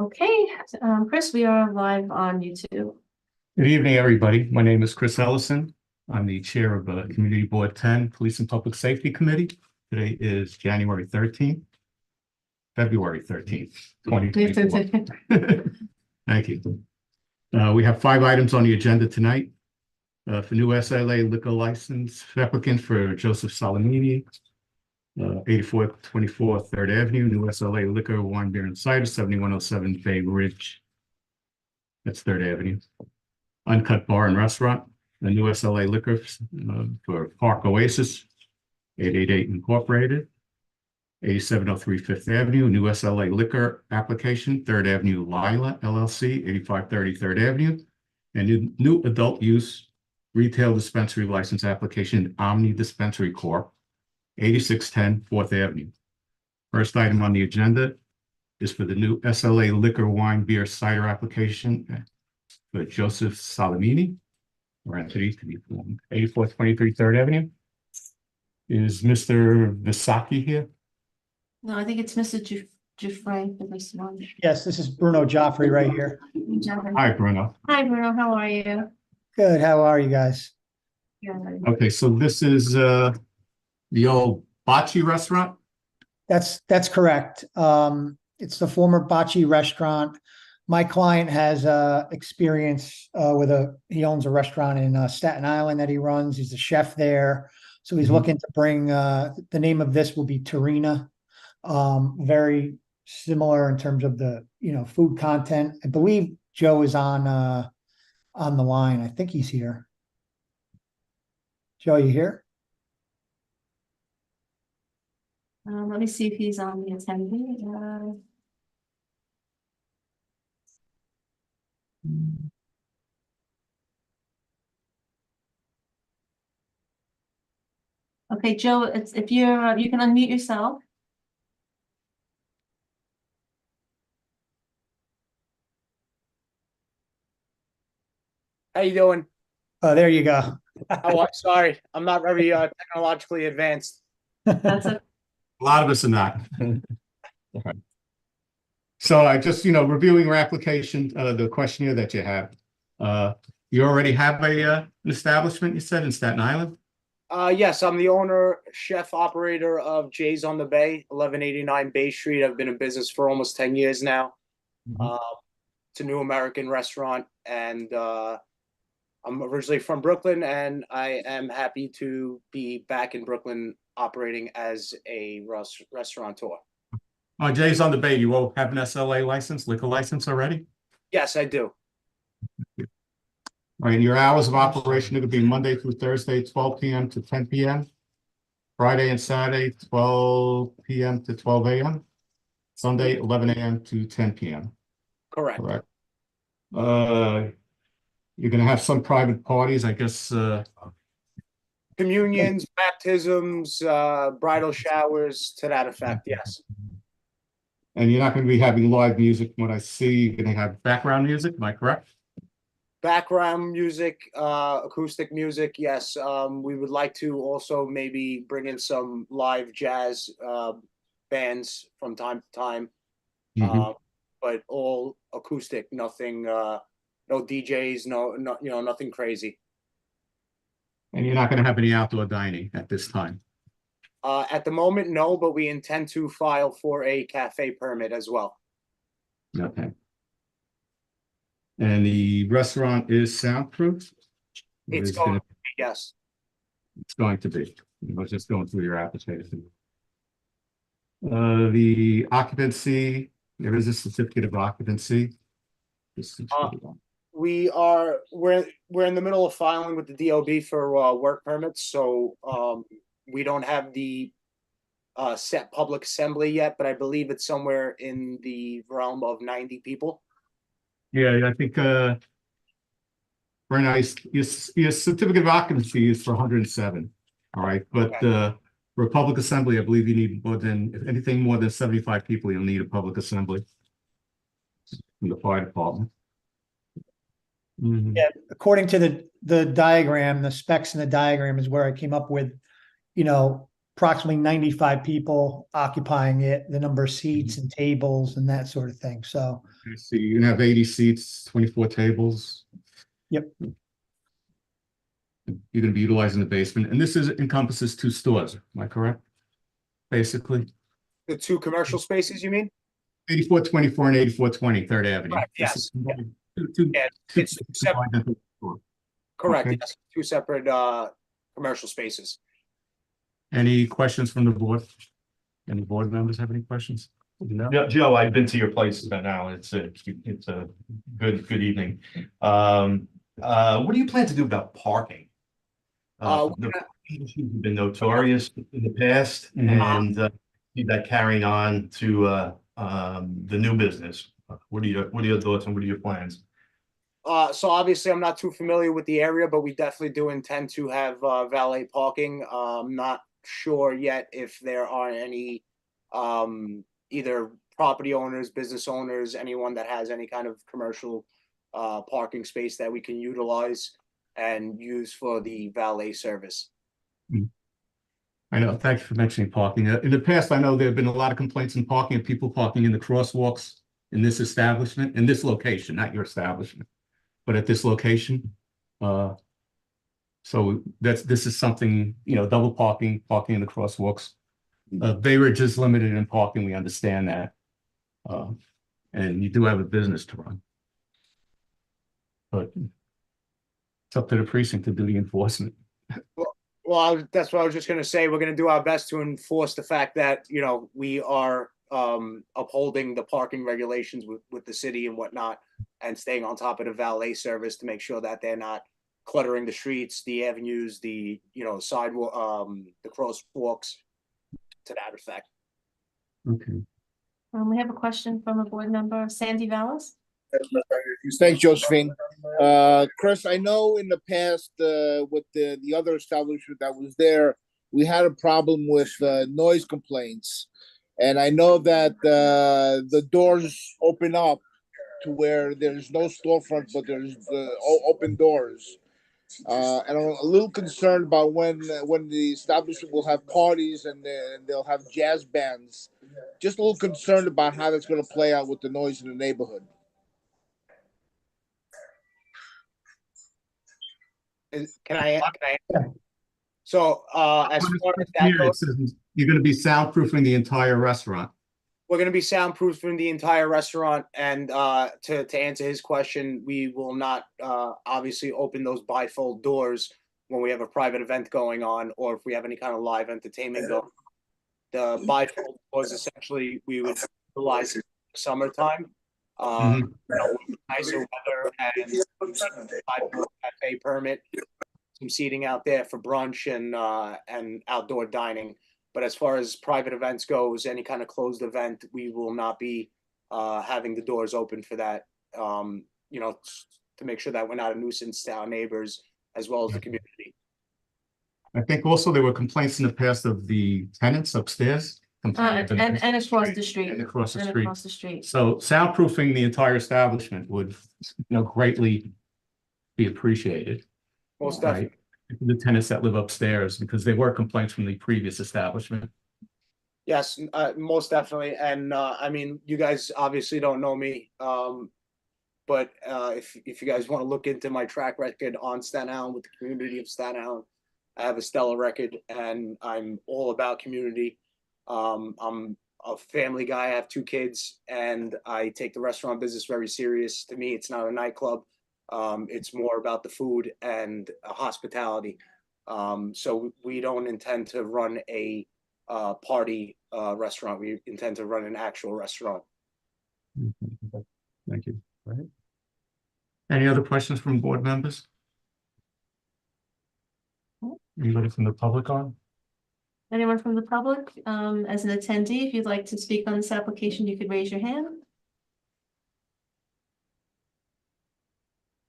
Okay, Chris, we are live on YouTube. Good evening, everybody. My name is Chris Ellison. I'm the chair of the Community Board 10 Police and Public Safety Committee. Today is February 13th, 2024. Thank you. We have 5 items on the agenda tonight. For new SLA liquor license applicant for Joseph Salamini, 8424 3rd Avenue, new SLA liquor, wine, beer, and cider, 7107 Bay Ridge. That's 3rd Avenue. Uncut Bar and Restaurant, the new SLA liquor for Park Oasis, 888 Incorporated, 8703 5th Avenue, new SLA liquor application, 3rd Avenue Lila LLC, 8530 3rd Avenue, and new adult use retail dispensary license application, Omni Dispensary Corp., 8610 4th Avenue. First item on the agenda is for the new SLA liquor, wine, beer, cider application for Joseph Salamini, or entity to be formed, 8423 3rd Avenue. Is Mr. Visaki here? No, I think it's Mr. Giuffre for this one. Yes, this is Bruno Joffrey right here. Hi, Bruno. Hi, Bruno. How are you? Good. How are you guys? Good. Okay, so this is the old Bocce restaurant? That's correct. It's the former Bocce restaurant. My client has experience he owns a restaurant in Staten Island that he runs. He's a chef there. So he's looking to bring the name of this will be Tarina. Very similar in terms of the food content. I believe Joe is on the line. I think he's here. Joe, you here? Let me see if he's on the attendee. Okay, Joe, if you're you can unmute yourself. How you doing? There you go. Oh, sorry, I'm not very technologically advanced. That's a A lot of us are not. So I just, reviewing your application, the questionnaire that you have. You already have an establishment, you said, in Staten Island? Yes, I'm the owner, chef, operator of Jay's on the Bay, 1189 Bay Street. I've been in business for almost 10 years now. It's a new American restaurant, and I'm originally from Brooklyn, and I am happy to be back in Brooklyn operating as a restaurateur. Jay's on the Bay, you all have an SLA license, liquor license already? Yes, I do. All right, and your hours of operation, it would be Monday through Thursday, 12 p.m. to 10 p.m. Friday and Saturday, 12 p.m. to 12 a.m. Sunday, 11 a.m. to 10 p.m. Correct. Correct. You're going to have some private parties, I guess. Communions, baptisms, bridal showers, to that effect, yes. And you're not going to be having live music. From what I see, you're going to have background music. Am I correct? Background music, acoustic music, yes. We would like to also maybe bring in some live jazz bands from time to time, but all acoustic, nothing, no DJs, no, nothing crazy. And you're not going to have any outdoor dining at this time? At the moment, no, but we intend to file for a cafe permit as well. Okay. And the restaurant is soundproof? It's going to be, yes. It's going to be. I was just going through your application. The occupancy, there is a certificate of occupancy. We're in the middle of filing with the DOB for work permits, so we don't have the set public assembly yet, but I believe it's somewhere in the realm of 90 people. Yeah, I think right now your certificate of occupancy is for 107. All right, but Okay. For a public assembly, I believe you need more than, if anything more than 75 people, you'll need a public assembly from the fire department. Yeah, according to the diagram, the specs in the diagram is where I came up with, approximately 95 people occupying it, the number of seats and tables and that sort of thing. So, I see. You're gonna have 80 seats, 24 tables. yep, You're gonna be utilizing the basement, and this encompasses 2 stores, am I correct? Basically, The 2 commercial spaces, you mean? 8424 and 8420 Third Avenue. Correct, This yes. is combined- two- Yeah, two it's separate. combined into one store. Correct, Okay. yes, 2 separate commercial spaces. Any questions from the board? Any board members have any questions? No. Yeah, Joe, I've been to your place now. It's a good evening. What do you plan to do about parking? The issues have been notorious in the past, and see that carrying on to the new business. What are your thoughts and what are your plans? So obviously I'm not too familiar with the area, but we definitely do intend to have valet parking. I'm not sure yet if there are any either property owners, business owners, anyone that has any kind of commercial parking space that we can utilize and use for the valet service. I know, thank you for mentioning parking. In the past, I know there have been a lot of complaints in parking of people parking in the crosswalks in this establishment, in this location, not your establishment, but at this location. So this is something, double parking in the crosswalks. Bay Ridge is limited in parking, we understand that. And you do have a business to run. But it's up to the precinct to do the enforcement. Well, that's what I was just going to say. We're going to do our best to enforce the fact that, we are upholding the parking regulations with the city and whatnot, and staying on top of the valet service to make sure that they're not cluttering the streets, the avenues, the, sidewalk, the crosswalks, to that effect. Okay. We have a question from a board member, Sandy Vallis. Thanks, Josephine. Chris, I know in the past with the other establishment that was there, we had a problem with noise complaints. And I know that the doors open up to where there's no storefront, but there's open doors. And I'm a little concerned about when the establishment will have parties and they'll have jazz bands. Just a little concerned about how that's going to play out with the noise in the neighborhood. Can I? So as far as that goes, You're going to be soundproofing the entire restaurant. we're going to be soundproofing the entire restaurant. And to answer his question, we will not obviously open those bifold doors when we have a private event going on, or if we have any kind of live entertainment going on. The bifold doors essentially we would utilize in summertime. Nicer weather and cafe permit, some seating out there for brunch and outdoor dining. But as far as private events goes, any kind of closed event, we will not be having the doors open for that. To make sure that we're not a nuisance to our neighbors as well as the community. I think also there were complaints in the past of the tenants upstairs. And across the street. And across the And street. across the street. So soundproofing the entire establishment would, greatly be appreciated. Most Right? definitely. The tenants that live upstairs, because there were complaints from the previous establishment. Yes, most definitely. And I mean, you guys obviously don't know me. But if you guys want to look into my track record on Staten Island with the community of Staten Island, I have a stellar record and I'm all about community. I'm a family guy. I have 2 kids and I take the restaurant business very serious. To me, it's not a nightclub. It's more about the food and hospitality. So we don't intend to run a party restaurant. We intend to run an actual restaurant. Thank you. All right. Any other questions from board members? Anybody from the public on? Anyone from the public, as an attendee, if you'd like to speak on this application, you could raise your hand.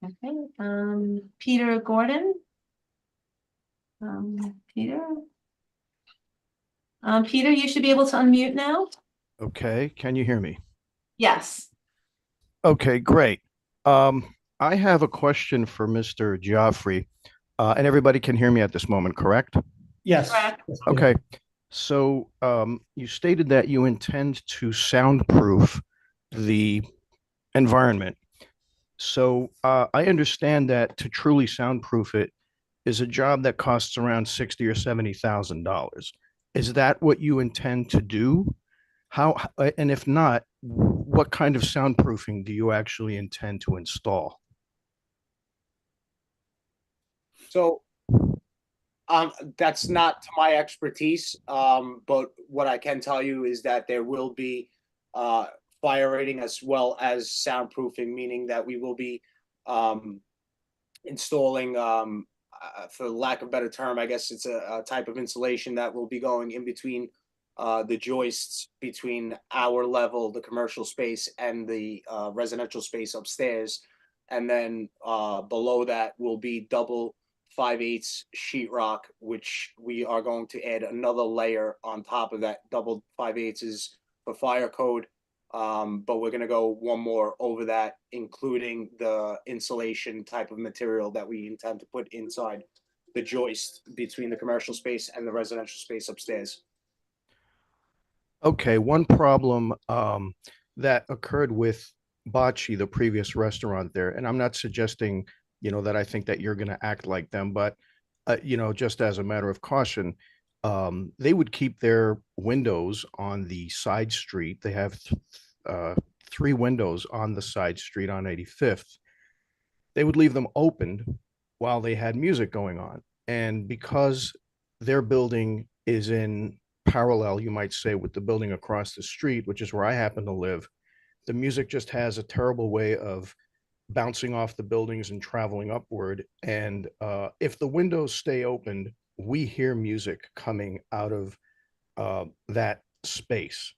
Okay, Peter Gordon. Peter? Peter, you should be able to unmute now. Okay, can you hear me? Yes. Okay, great. I have a question for Mr. Joffrey, and everybody can hear me at this moment, correct? yes. Correct. Okay, So you stated that you intend to soundproof the environment. So I understand that to truly soundproof it is a job that costs around 60 or $70,000. Is that what you intend to do? How, and if not, what kind of soundproofing do you actually intend to install? So that's not to my expertise. But what I can tell you is that there will be fire rating as well as soundproofing, meaning that we will be installing, for lack of a better term, I guess it's a type of insulation that will be going in between the joists between our level, the commercial space, and the residential space upstairs. And then below that will be double 5/8 sheetrock, which we are going to add another layer on top of that. Double 5/8 is for fire code. But we're going to go one more over that, including the insulation type of material that we intend to put inside the joist between the commercial space and the residential space upstairs. Okay, one problem that occurred with Bocce, the previous restaurant there, and I'm not suggesting, that I think that you're going to act like them, but just as a matter of caution, they would keep their windows on the side street. They have 3 windows on the side street on 85th. They would leave them open while they had music going on. And because their building is in parallel, you might say, with the building across the street, which is where I happen to live, the music just has a terrible way of bouncing off the buildings and traveling upward. And if the windows stay open, we hear music coming out of that space.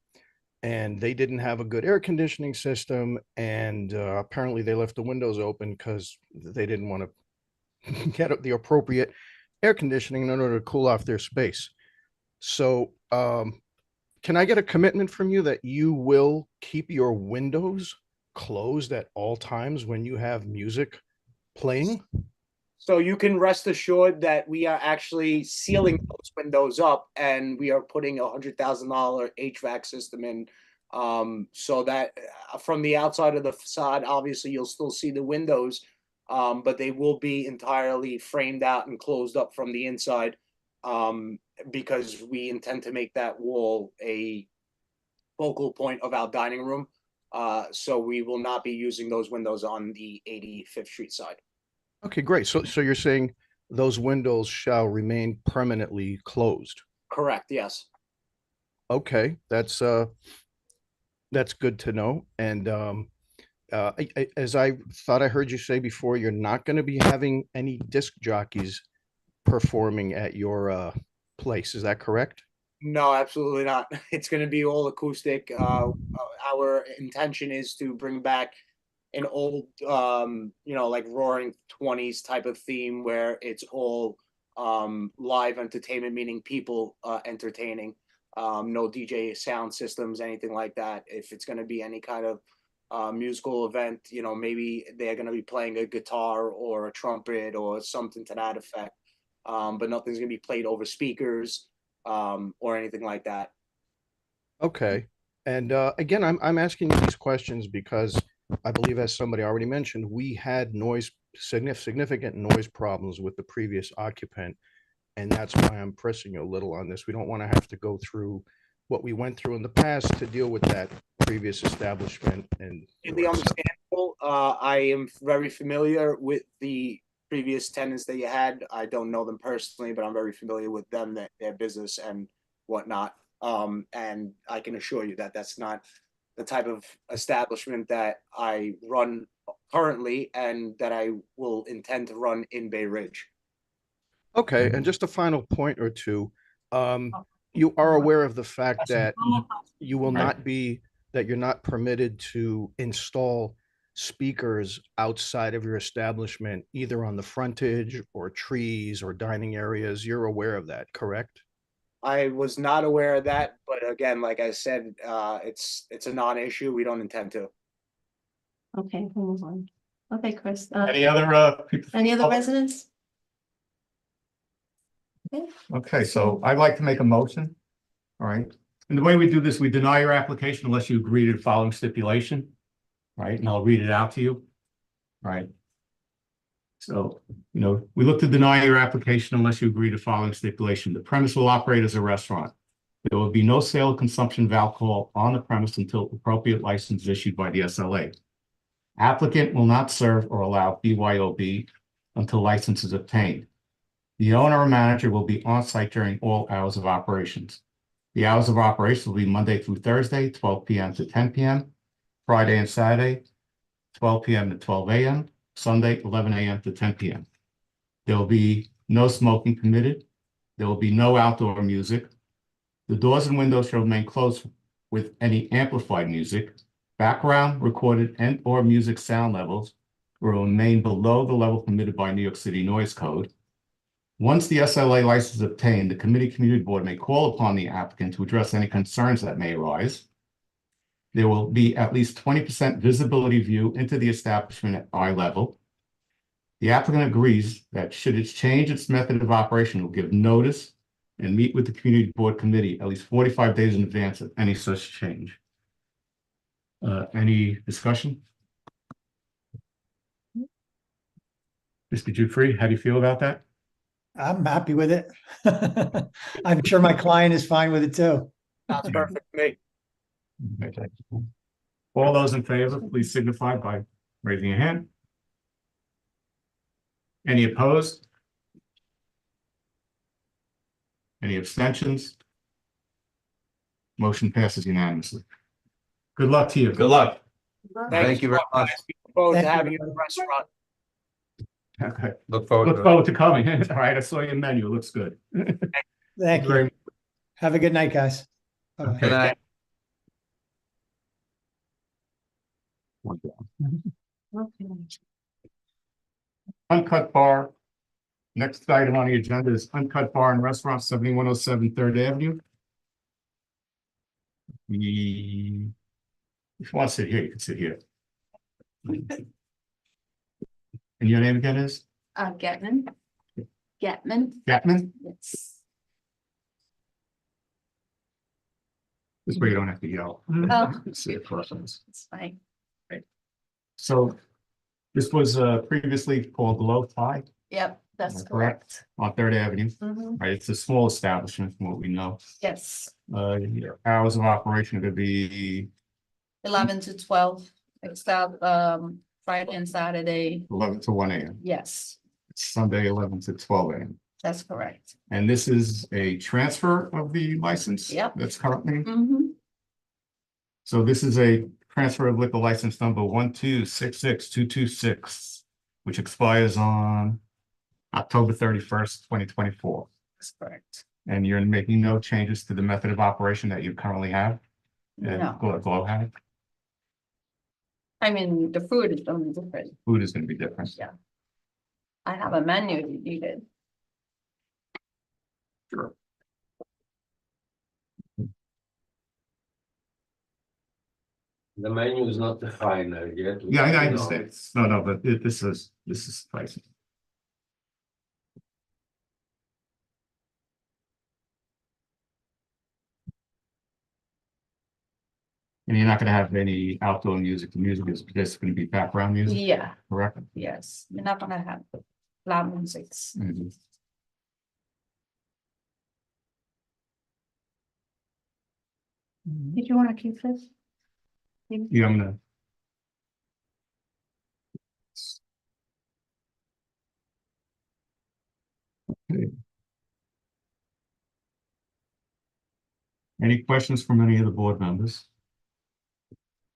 And they didn't have a good air conditioning system. And apparently they left the windows open because they didn't want to get the appropriate air conditioning in order to cool off their space. So can I get a commitment from you that you will keep your windows closed at all times when you have music playing? So you can rest assured that we are actually sealing those windows up, and we are putting $100,000 HVAC system in, so that from the outside of the facade, obviously you'll still see the windows, but they will be entirely framed out and closed up from the inside, because we intend to make that wall a focal point of our dining room. So we will not be using those windows on the 85th Street side. Okay, great. So you're saying those windows shall remain permanently closed. Correct, yes. Okay, that's good to know. And as I thought I heard you say before, you're not going to be having any disc jockeys performing at your place. Is that correct? No, absolutely not. It's going to be all acoustic. Our intention is to bring back an old, like Roaring '20s type of theme where it's all live entertainment, meaning people entertaining. No DJ sound systems, anything like that. If it's going to be any kind of musical event, maybe they're going to be playing a guitar or a trumpet or something to that effect. But nothing's going to be played over speakers or anything like that. Okay. And again, I'm asking you these questions because I believe, as somebody already mentioned, we had significant noise problems with the previous occupant. And that's why I'm pressing you a little on this. We don't want to have to go through what we went through in the past to deal with that previous establishment. And Completely understandable. I am very familiar with the previous tenants that you had. I don't know them personally, but I'm very familiar with them, their business and whatnot. And I can assure you that that's not the type of establishment that I run currently and that I will intend to run in Bay Ridge. okay, and just a final point or two. You are aware of the fact that you will not be, that you're not permitted to install speakers outside of your establishment, either on the frontage or trees or dining areas. You're aware of that, correct? I was not aware of that, but again, like I said, it's a non-issue. We don't intend to. Okay, we'll move on. Okay, Chris, Any other people? any other residents? Okay, Okay, so I'd like to make a motion All right, and the way we do this, we deny your application unless you agree to the following stipulation. Right, and I'll read it out to you. Right. So, we look to deny your application unless you agree to the following stipulation. The premise will operate as a restaurant. There will be no sale of consumption of alcohol on the premise until appropriate license is issued by the SLA. Applicant will not serve or allow BYOB until license is obtained. The owner or manager will be on site during all hours of operations. The hours of operation will be Monday through Thursday, 12 p.m. to 10 p.m., Friday and Saturday, 12 p.m. to 12 a.m., Sunday, 11 a.m. to 10 p.m. There will be no smoking permitted. There will be no outdoor music. The doors and windows shall remain closed with any amplified music. Background, recorded, and/or music sound levels will remain below the level permitted by New York City Noise Code. Once the SLA license is obtained, the community board may call upon the applicant to address any concerns that may arise. There will be at least 20% visibility view into the establishment at eye level. The applicant agrees that should it change its method of operation, it will give notice and meet with the community board committee at least 45 days in advance of any such change. Any discussion? Mr. Jufree, how do you feel about that? I'm happy with it. I'm sure my client is fine with it too. Sounds perfect to me. Okay. All those in favor, please signify by raising your hand. Any opposed? Any abstentions? Motion passes unanimously. Good luck to you. Good luck. Thank you very much. Look forward to Thank you. having you in the restaurant. Okay. Look forward Look forward to coming. All right, I saw your menu. It looks good. Thank Very you. Have a good night, guys. Bye-bye. Okay. night. Okay. Uncut Bar. Next item on the agenda is Uncut Bar and Restaurant, 7107 Third Avenue. If you want to sit here, you can sit here. And your name again is? Getman. Getman, Gatman? yes. This way you don't have to yell. Oh. Sit across from us. It's fine. So this was previously called Low Tide. Yep, that's Correct. correct. On Third Avenue. Mhm. Right, it's a small establishment from what we know. Yes, Your hours of operation are gonna be 11 to 12, except Friday and Saturday. 11 to 1 a.m. Yes, Sunday, 11 to 12 a.m. that's correct. And this is a transfer of the license? Yep. That's currently, Mm-hmm. so this is a transfer of liquor license number 1266226, which expires on October 31st, 2024. That's correct. And you're making no changes to the method of operation that you currently have? And No, Glow have? I mean, the food is gonna be different. Food is gonna be different. Yeah. I have a menu if you need it. Sure. The menu is not defined yet. Yeah, I You know, understand. No, but this is pricing. And you're not gonna have any outdoor music. The music is just gonna be background music, Yeah, correct? yes, we're not gonna have loud musics. Mhm. Did you wanna keep this? Yeah, I'm gonna. Okay. Any questions from any of the board members?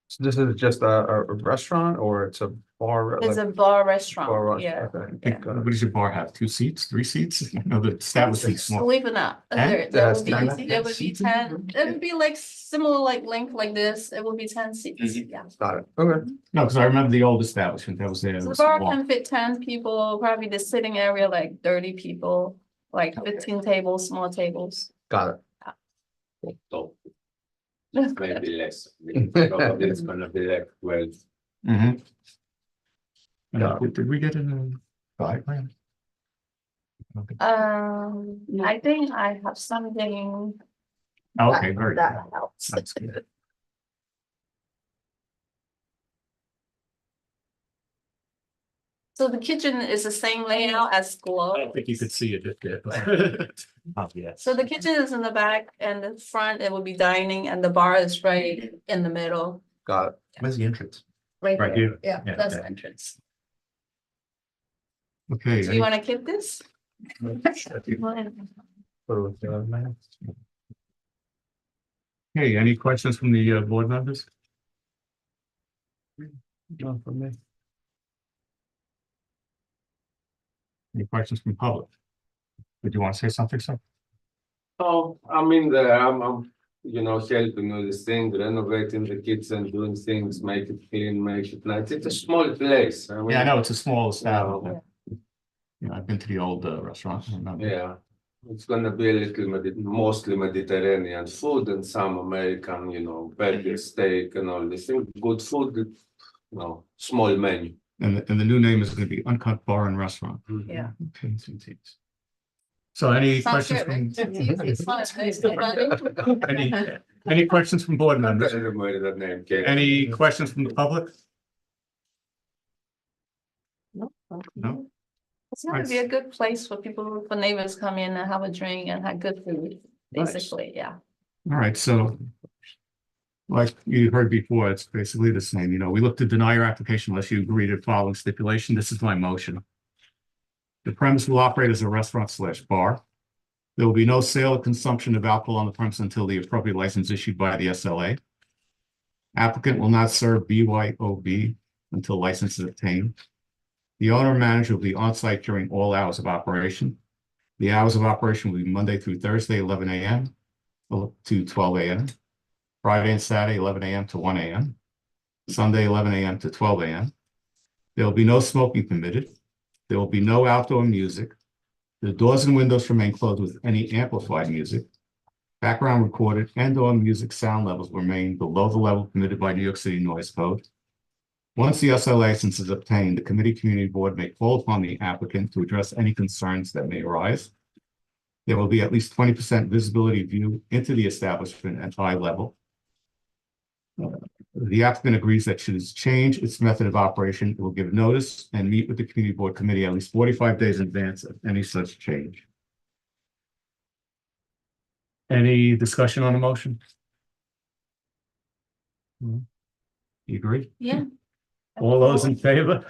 So this is just a restaurant or it's a bar? It's like a bar restaurant, bar yeah. restaurant? I think, what does your bar have? 2 seats, 3 seats? No, the establishment's small. Believe it or not, And there that's would be, 10 there would be seats? 10, it would be like similar like length like this, it would be 10 seats, Mhm. yeah. Got it. Okay. No, because I remember the old establishment that was there. it So the was bar small. can fit 10 people, probably the sitting area like 30 people, like 15 tables, small tables. Got it. So maybe less. Probably it's gonna be like 12. Mhm. And, Yeah. did we get a diagram? Okay. I think I have something Okay, very good. That helps. That's good. So the kitchen is the same layout as I Glow. don't think you could see it just yet, but. Oh, yes. So the kitchen is in the back and the front, it will be dining and the bar is right in the middle, Got it. Where's the entrance? right Right there. here? Yeah, Yeah, that's the okay. entrance. Okay. Do you want to keep this? Hey, any questions from the board members? None from me. Any questions from public? Did you want to say something, sir? Oh, I'm in there, I'm, you know, helping with this thing, renovating the kitchen, doing things, make it clean, make it nice. It's a small place. I mean, Yeah, I know it's a small establishment. You know, I've been to the old restaurant. I remember. Yeah, it's gonna be a little mostly Mediterranean food and some American, you know, burger, steak and all this thing. Good food, you know, small menu. And the new name is going to be Uncut Bar and Restaurant. Yeah. Okay, so any Sounds questions good, from? right? It's fun. Any, any questions from board I'm members? gonna remember that name. Okay. Any questions from the public? No? It's gonna be a good place for people, for neighbors come in and have a drink and have good food, Nice. basically, yeah. All right, so like you heard before, it's basically the same. You know, we look to deny your application unless you agree to the following stipulation. This is my motion. The premise will operate as a restaurant slash bar. There will be no sale or consumption of alcohol on the premise until the appropriate license issued by the SLA. Applicant will not serve BYOB until license is obtained. The owner and manager will be on site during all hours of operation. The hours of operation will be Monday through Thursday, 11 a.m. to 12 a.m. Friday and Saturday, 11 a.m. to 1 a.m. Sunday, 11 a.m. to 12 a.m. There will be no smoking permitted. There will be no outdoor music. The doors and windows remain closed with any amplified music. Background recorded and/or music sound levels remain below the level permitted by New York City Noise Code. Once the SL license is obtained, the committee community board may call upon the applicant to address any concerns that may arise. There will be at least 20% visibility view into the establishment at eye level. The applicant agrees that should it change its method of operation, it will give notice and meet with the community board committee at least 45 days in advance of any such change. Any discussion on the motion? You agree? Yeah. All those in favor?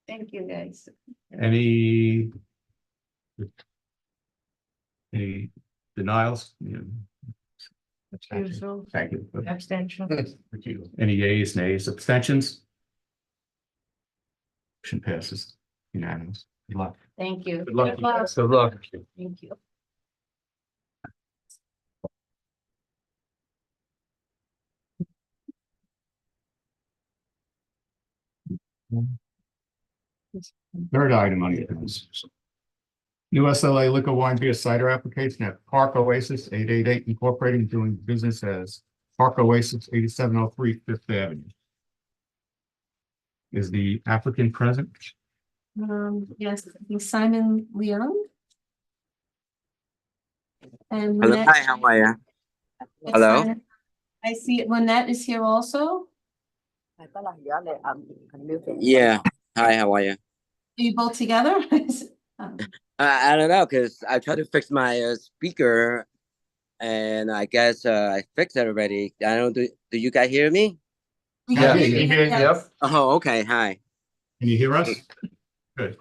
Thank you, guys. Any denials? Yeah. Usual. Thank you. Abstention. Thank you. Any yeas, nays, abstentions? Motion passes unanimous. Good luck. Thank you. Good luck. Good luck. Good luck. Thank you. Third item on the agenda. New SLA liquor wine beer cider application at Park Oasis 888 Incorporating doing business as Park Oasis 8703 Fifth Avenue. Is the applicant present? Yes, Simon Leon. And Hello, Lynette- hi, how are you? Yes, Hello? Simon. I see Lynette is here also. Yeah, hi, how are you? Are you both together? I don't know, cause I tried to fix my speaker, and I guess I fixed it already. I don't do you guys hear me? We Yeah, can hear you, yep. yes. Oh, okay, hi. Can you hear us? Good.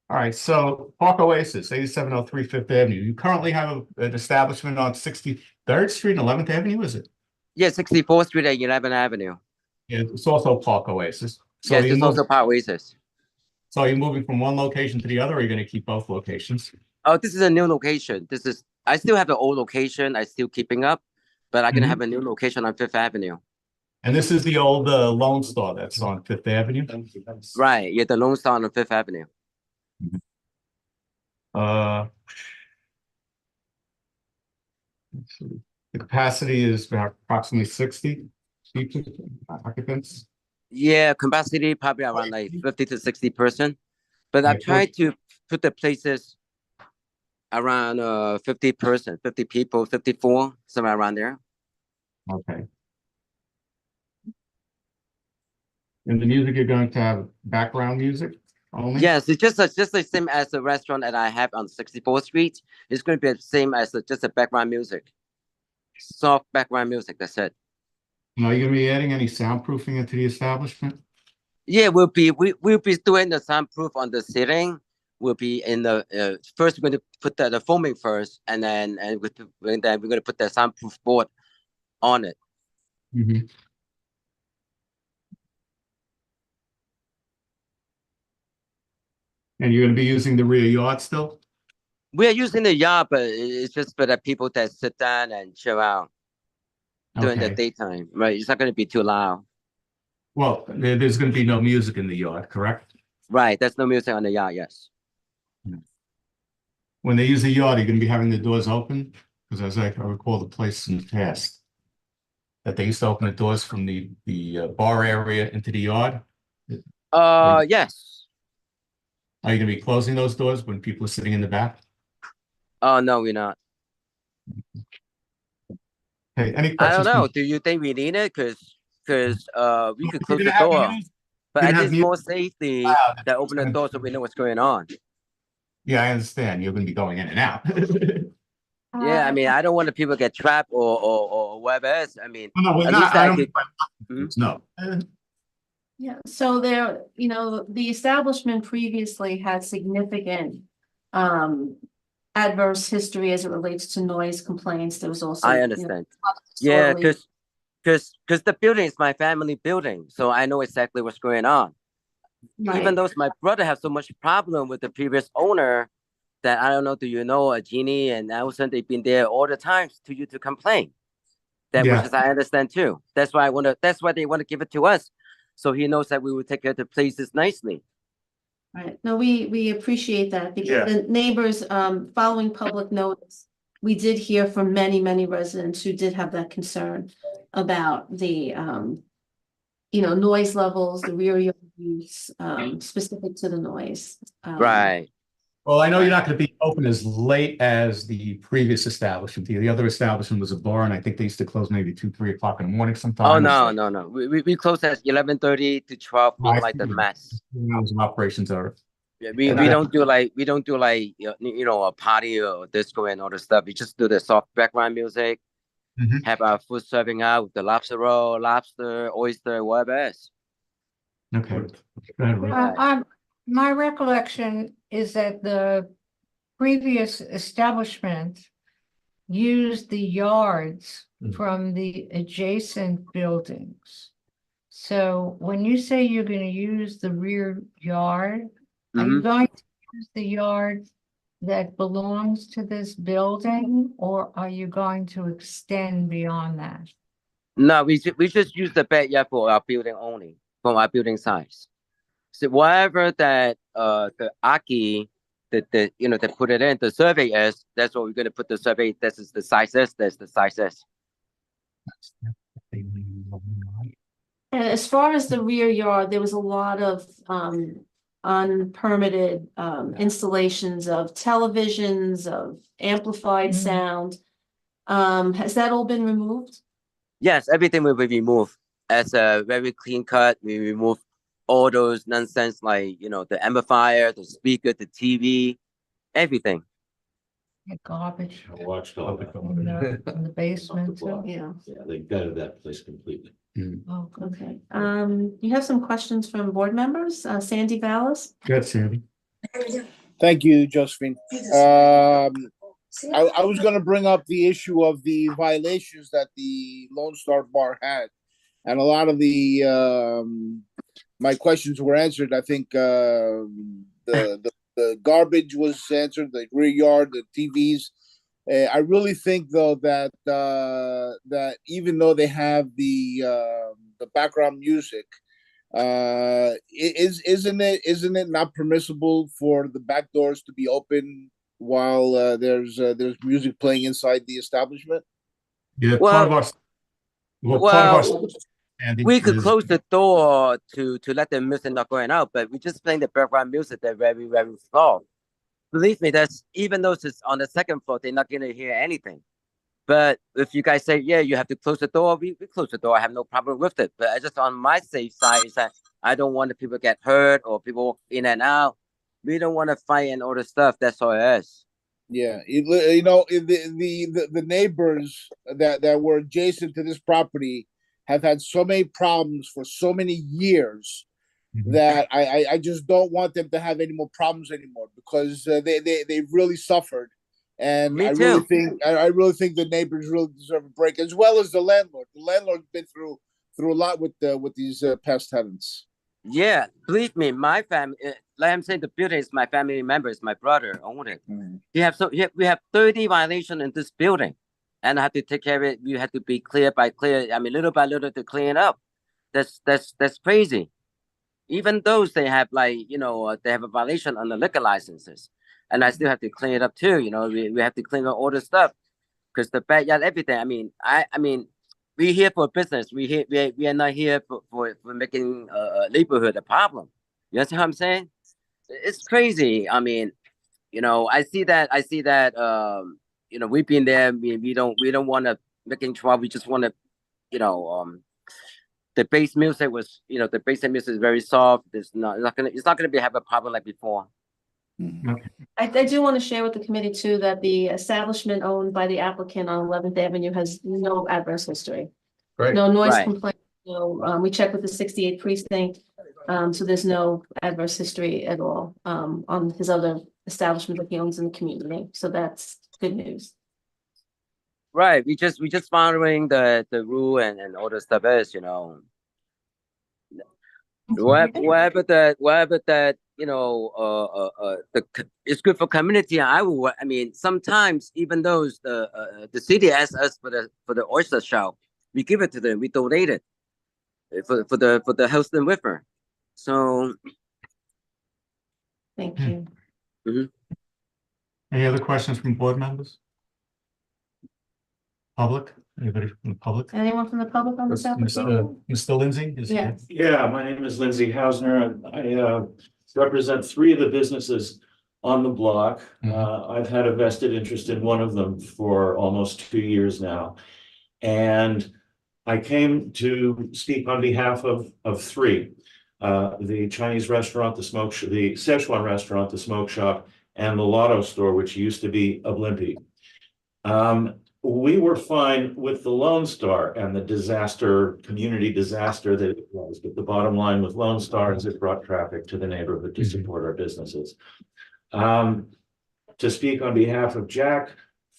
All right, so Park Oasis, 8703 Fifth Avenue. You currently have an establishment on 63rd Street and 11th Avenue, is it? Yeah, 64th Street and 11th Avenue. Yeah, it's also Park Oasis. So Yes, you it's move, also Park Oasis. so are you moving from one location to the other, or are you going to keep both locations? Oh, this is a new location. I still have the old location. I still keeping up, but I'm gonna have a new location on 5th Avenue. And this is the old Lone Star that's on Fifth Avenue. Right, yeah, the Lone Star on 5th Avenue. Let's see. The capacity is approximately 60 people, occupants. Yeah, capacity probably around like 50 to 60 person. But I've Yeah, tried to put the places around 50 people, 54, somewhere around there. Okay. And the music, you're going to have background music only? Yes, it's just the same as the restaurant that I have on 64th Street. It's going to be the same as just the background music, soft background music. That's it. Now, are you gonna be adding any soundproofing into the establishment? Yeah, we'll be doing the soundproof on the ceiling. We'll be in the first. We're going to put the foaming first, and then we're going to put the soundproof board on it. Mhm. And you're gonna be using the rear yard still? We are using the yard, but it's just for the people that sit down and chill out during the Okay. daytime. Right? It's not going to be too loud. Well, there's gonna be no music in the yard, correct? Right? There's no music on the yard. Yes. When they use the yard, you're gonna be having the doors open? Because as I recall the place in the past, that they used to open the doors from the bar area into the yard. Yes. Are you gonna be closing those doors when people are sitting in the back? Oh no, we're not. Hey, any I questions? don't know. Do you think we need it? Because we could close You're the gonna have door, music- but you're I gonna think have it's music more safety loud. that open the door so we know what's going on. Yeah, I understand. You're gonna be going in and out. Yeah, I mean, I don't want the people to get trapped or whatever else. I mean, No, we're at not. least I I don't. could. Mhm. No. Yeah, so there, the establishment previously had significant adverse history as it relates to noise complaints. There was also, I you know, understand. Yeah, disorderly- because the building is my family building, so I know exactly what's going on. Even Right. though my brother has so much problem with the previous owner that I don't know, do you know Jeannie and Allison, they've been there all the time to you to complain. That Yeah. which is I understand too. That's why they want to give it to us. So he knows that we will take care of the places nicely. Right, no, we appreciate that because Yeah. the neighbors, following public notice, we did hear from many residents who did have that concern about the, noise levels, the rear yard use, specific to the noise. Right. Well, I know you're not gonna be open as late as the previous establishment. The other establishment was a bar, and I think they used to close maybe 2, 3 o'clock in the morning Oh sometimes. no. We close at 11:30 to 12 being like the mess. Hours of operations are. Yeah, we don't do like a party or disco and all the stuff. We just do the soft background music, Mhm. have our food serving out with the lobster roll, lobster, oyster, whatever else. Okay. Go ahead, Ruth. My recollection is that the previous establishment used the yards from the adjacent buildings. So when you say you're going to use the rear yard, are you going to use the yard that belongs to this building, or are you going to extend beyond that? No, we just use the backyard for our building only, from our building size. So whatever that the Aki that put it in the survey is, that's what we're gonna put the survey. This is the sizes. That's the sizes. And as far as the rear yard, there was a lot of unpermitted installations of televisions, of amplified sound. Has that all been removed? Yes, everything will be removed as a very clean cut. We remove all those nonsense like the amplifier, the speaker, the TV, everything. The garbage Watched all that. in the basement too? Yeah. Yeah, they gutted that place completely. Oh, Okay. You have some questions from board members, Sandy Vallis? Good, Sandy. Thank you, Josephine. I was going to bring up the issue of the violations that the Lone Star Bar had, and a lot of my questions were answered. I think the garbage was answered, the rear yard, the TVs. I really think though that that even though they have the background music, isn't it not permissible for the back doors to be open while there's music playing inside the establishment? Yeah, Well, part of our Andy, we could is- close the door to let the music not going out, but we just playing the background music that very soft. believe me, that's even though it's on the second floor, they're not gonna hear anything. But if you guys say, yeah, you have to close the door, we close the door. I have no problem with it. But I just on my safe side is that I don't want the people get hurt or people walk in and out. We don't want to fight and all the stuff. That's all it is. Yeah, the neighbors that were adjacent to this property have had so many problems for so many years that I just don't want them to have any more problems anymore because they really suffered, and Me I too. really think the neighbors really deserve a break as well as the landlord. The landlord's been through a lot with these past tenants. Yeah, believe me, my family, like I'm saying, the building is my family members, my brother owned it. We have 30 violations in this building, and I have to take care of it. You have to be clear by clear. I mean, little by little to clean up. That's crazy. Even those they have they have a violation on the liquor licenses, and I still have to clean it up too. We have to clean up all the stuff because the backyard, everything. I mean, we're here for business. We are not here for making a neighborhood a problem. You understand what I'm saying? It's crazy. I mean, I see that. We've been there. We don't want to making trouble. We just want to, the bass music was, the bass music is very soft. It's not gonna be have a problem like before. I do want to share with the committee too, that the establishment owned by the applicant on 11th Avenue has no adverse history. Great. No noise Right. complaint, we checked with the 68th precinct, so there's no adverse history at all, on his other establishment that he owns in the community, so that's good news. Right. We just following the rule and all the stuff is, whatever that it's good for community. I mean, sometimes even those the city asks us for the oyster shell, we give it to them. We donate it for the Houston River. So Thank you. Any other questions from board members? Public? Anybody from the public? Anyone from the public on this application? Mr. Lindsay? is Yeah. here? Yeah, my name is Lindsay Hausner. I represent 3 of the businesses on the block. I've had a vested interest in one of them for almost 2 years now. And I came to speak on behalf of 3. The Chinese restaurant, the Szechuan restaurant, the smoke shop, and the Lotto store, which used to be a Blimpie. We were fine with the Lone Star and the community disaster that it was. But the bottom line with Lone Star is it brought traffic to the neighborhood to support our businesses. To speak on behalf of Jack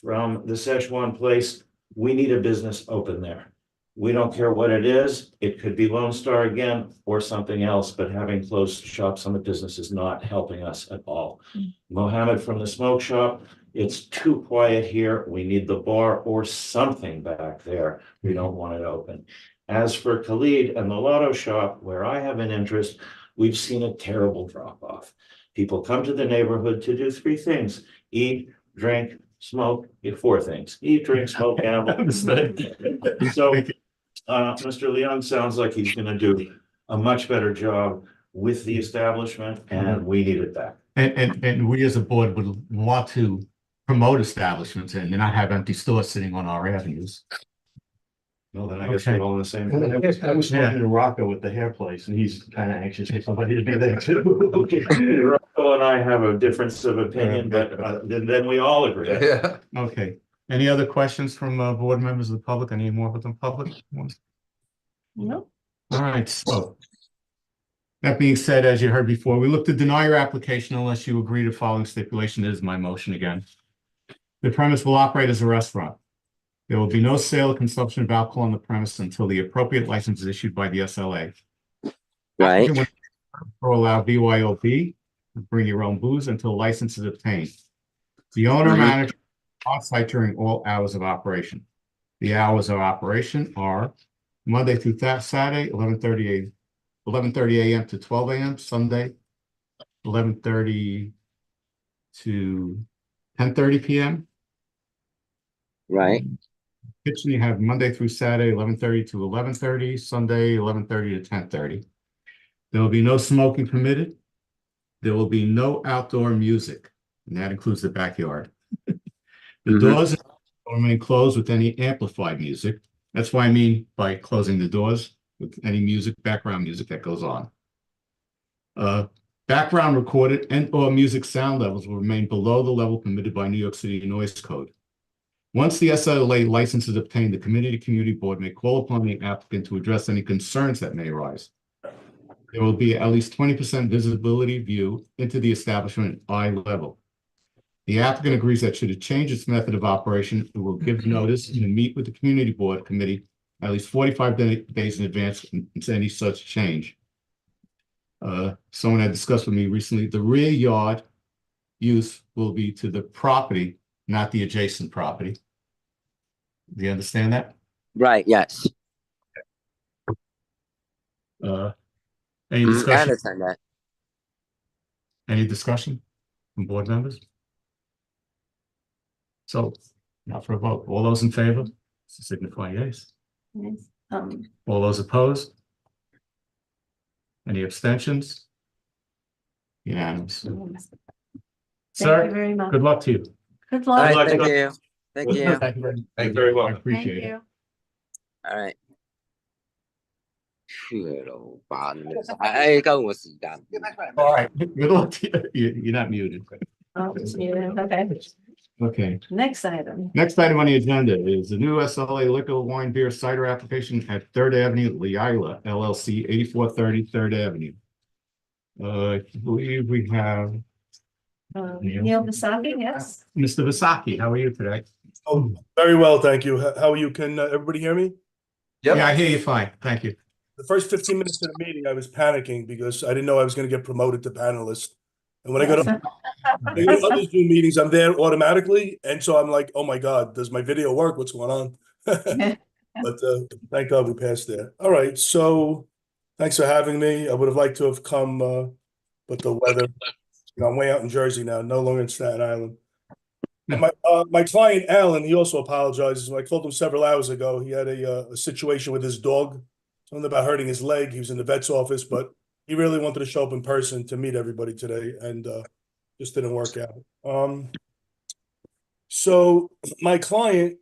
from the Szechuan place, we need a business open there. We don't care what it is. It could be Lone Star again or something else, but having closed shops on the business is not helping us at all. Mohammed from the smoke shop, it's too quiet here. We need the bar or something back there. We don't want it open. As for Khalid and the Lotto shop, where I have an interest, we've seen a terrible drop off. People come to the neighborhood to do 3 things: eat, drink, smoke. 4 things: eat, drink, smoke, gamble. So Mr. Leon sounds like he's going to do a much better job with the establishment, and we need it back. And we as a board would want to promote establishments and not have empty stores sitting on our avenues. Well, then I guess we're all in the same. I was talking to Rocco with the hair place, and he's kind of anxious for somebody to be there too. Rocco and I have a difference of opinion, but then we all agree. Yeah. Okay. Any other questions from board members of the public? Any more from the public? No. All right. So that being said, as you heard before, we look to deny your application unless you agree to following stipulation. This is my motion again. The premise will operate as a restaurant. There will be no sale or consumption of alcohol on the premise until the appropriate license is issued by the SLA. right. Or allow BYOB, bring your own booze until license is obtained. The owner manager on site during all hours of operation. The hours of operation are Monday through Saturday, 11:30 a.m. to 12 a.m. Sunday, 11:30 to 10:30 p.m. Right. Kitchen, you have Monday through Saturday, 11:30 to 11:30, Sunday, 11:30 to 10:30. There will be no smoking permitted. There will be no outdoor music. and that includes the backyard. The Mhm. doors will remain closed with any amplified music. That's what I mean by closing the doors with any music, background music that goes on. Background recorded and/or music sound levels will remain below the level permitted by New York City Noise Code. Once the SLA license is obtained, the community board may call upon the applicant to address any concerns that may arise. There will be at least 20% visibility view into the establishment at eye level. The applicant agrees that should it change its method of operation, it will give notice and meet with the community board committee at least 45 days in advance to any such change. Someone had discussed with me recently, the rear yard use will be to the property, not the adjacent property. Do you understand that? Right, yes. Any I discussion? understand that. Any discussion from board members? So now for a vote. All those in favor, signify yes. Yes. All those opposed? Any abstentions? Unanimous. Thank you Sir, very much. good luck to you. Good All luck. right, thank you. Thank you. Thank you very well. I Thank appreciate it. you. All right. 老闆，唉，夠我時間。 All right, good luck to you. You're not muted. Oh, it's muted. Okay. Okay. Next item. Next item on the agenda is the new SLA liquor, wine, beer, cider application at Third Avenue, Leila LLC, 8430 Third Avenue. I believe we have Neil Vasaki, yes. Mr. Vasaki. How are you today? Oh, very well, thank you. How are you? Can everybody hear me? Yeah, I hear you fine. Thank you. The first 15 minutes of the meeting, I was panicking because I didn't know I was going to get promoted to panelist. And when I go to other Zoom meetings, I'm there automatically. And so I'm like, oh my God, does my video work? What's going on? But thank God we passed there. All right, so thanks for having me. I would have liked to have come, but the weather, I'm way out in Jersey now, no longer in Staten Island. My client, Alan, he also apologizes. I called him several hours ago. He had a situation with his dog, something about hurting his leg. He was in the vet's office, but he really wanted to show up in person to meet everybody today, and just didn't work out. So my client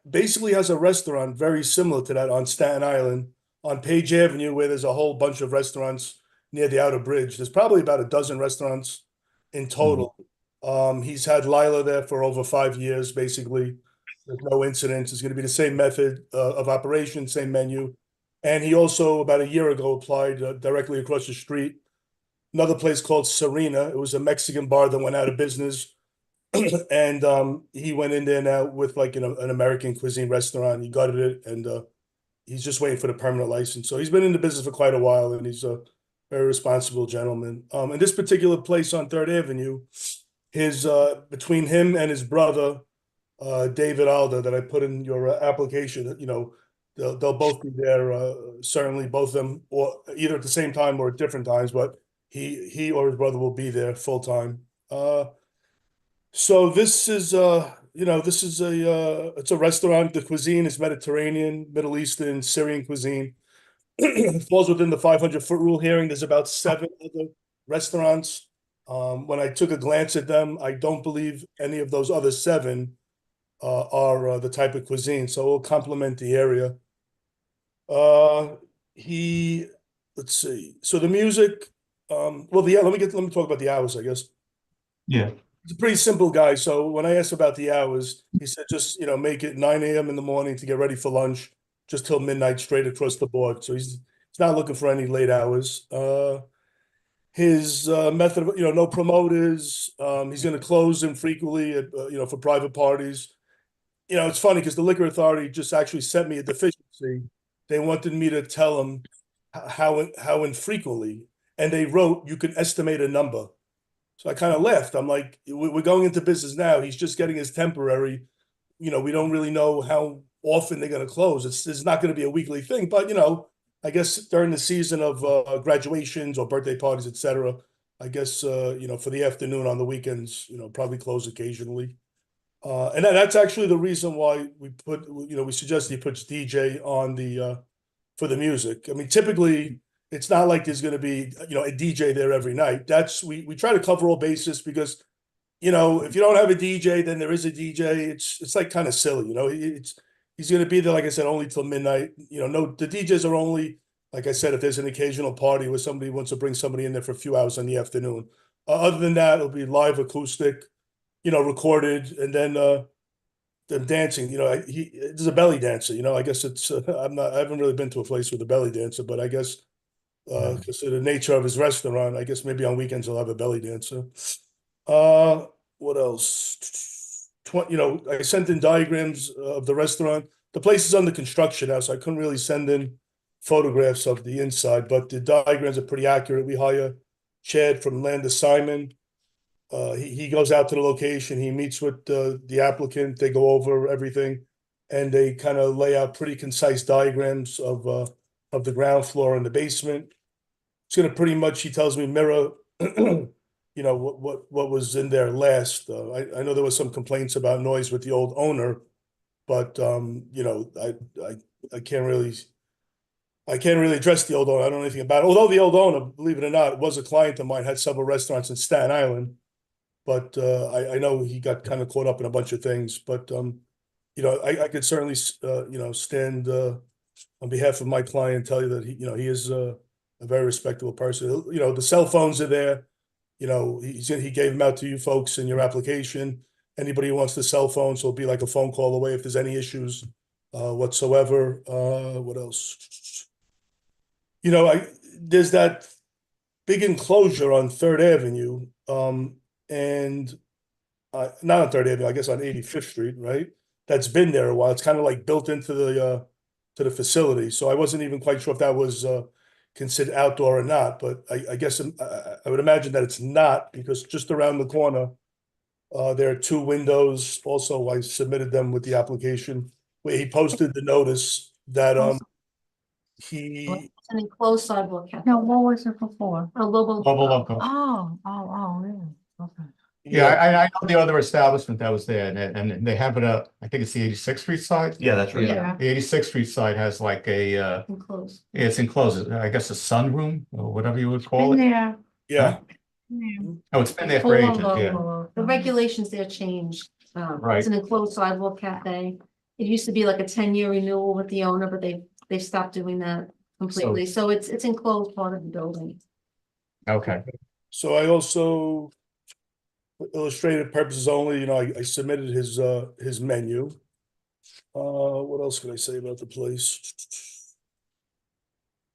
basically has a restaurant very similar to that on Staten Island on Page Avenue, where there's a whole bunch of restaurants near the outer bridge. There's probably about a dozen restaurants in total. He's had Lila there for over 5 years, basically. There's no incidents. It's going to be the same method of operation, same menu. And he also, about a year ago, applied directly across the street. Another place called Serena. It was a Mexican bar that went out of business. And he went in there now with like an American cuisine restaurant. He gutted it, and he's just waiting for the permanent license. So he's been in the business for quite a while, and he's a very responsible gentleman. In this particular place on Third Avenue, between him and his brother, David Alda, that I put in your application, they'll both be there, certainly both of them, or either at the same time or at different times, but he or his brother will be there full time. So this is it's a restaurant. The cuisine is Mediterranean, Middle Eastern, Syrian cuisine. It falls within the 500-foot rule hearing. There's about 7 other restaurants. When I took a glance at them, I don't believe any of those other 7 are the type of cuisine, so it'll complement the area. Let's see. So the music, let me talk about the hours, I guess. Yeah. He's a pretty simple guy. So when I asked about the hours, he said just, make it 9 a.m. in the morning to get ready for lunch, just till midnight straight across the board. So he's not looking for any late hours. His method of, no promoters. He's going to close infrequently at, for private parties. It's funny because the liquor authority just actually sent me a deficiency. They wanted me to tell them how infrequently, and they wrote, you can estimate a number. So I kind of laughed. I'm like, we're going into business now. He's just getting his temporary. We don't really know how often they're going to close. It's not going to be a weekly thing, but I guess during the season of graduations or birthday parties, etc., I guess for the afternoon on the weekends, probably close occasionally. And that's actually the reason why we suggest he puts DJ on for the music. I mean, typically it's not like there's going to be a DJ there every night. We try to cover all bases because you know, if you don't have a DJ, then there is a DJ. It's like kind of silly, you know. He's going to be there, like I said, only till midnight. You know, no, the DJs are only, like I said, if there's an occasional party where somebody wants to bring somebody in there for a few hours in the afternoon. Other than that, it'll be live acoustic, you know, recorded, and then them dancing. You know, there's a belly dancer. You know, I guess it's I haven't really been to a place with a belly dancer, but I guess because of the nature of his restaurant, I guess maybe on weekends he'll have a belly dancer. What else? You know, I sent in diagrams of the restaurant. The place is under construction now, so I couldn't really send in photographs of the inside, but the diagrams are pretty accurate. We hire Chad from Land Simon. He goes out to the location, he meets with the applicant, they go over everything, and they kind of lay out pretty concise diagrams of the ground floor and the basement. It's gonna pretty much, he tells me, mirror you know, what was in there last. I know there was some complaints about noise with the old owner, but you know, I can't really address the old owner. I don't know anything about it. Although the old owner, believe it or not, was a client of mine, had several restaurants in Staten Island. But I know he got kind of caught up in a bunch of things. But you know, I could certainly you know, stand on behalf of my client and tell you that you know, he is a very respectable person. You know, the cell phones are there. You know, he gave them out to you folks in your application. Anybody who wants the cell phone, so it'll be like a phone call away if there's any issues whatsoever. What else? You know, there's that big enclosure on Third Avenue, and not on Third Avenue, I guess on 85th Street, right? That's been there a while. It's kind of like built into the facility. So I wasn't even quite sure if that was considered outdoor or not, but I guess I would imagine that it's not, because just around the corner, there are two windows. Also, I submitted them with the application where he posted the notice that he, An enclosed sidewalk cafe. No, what was it before? A Lobo. Loco. Oh, really? Okay. Yeah, I know the other establishment that was there, and they have it up, I think it's the 86th Street side. Yeah, that's right. Yeah. The 86th Street side has like a, Enclosed. it's enclosed, I guess a sunroom or whatever you would call Been it. there. yeah. Yeah. Oh, it's been there for ages, yeah. The regulations there changed. Right. It's an enclosed sidewalk cafe. It used to be like a 10-year renewal with the owner, but they've stopped doing that completely. So it's enclosed part of the building. Okay. So I also, for illustrative purposes only, you know, I submitted his menu. What else can I say about the place?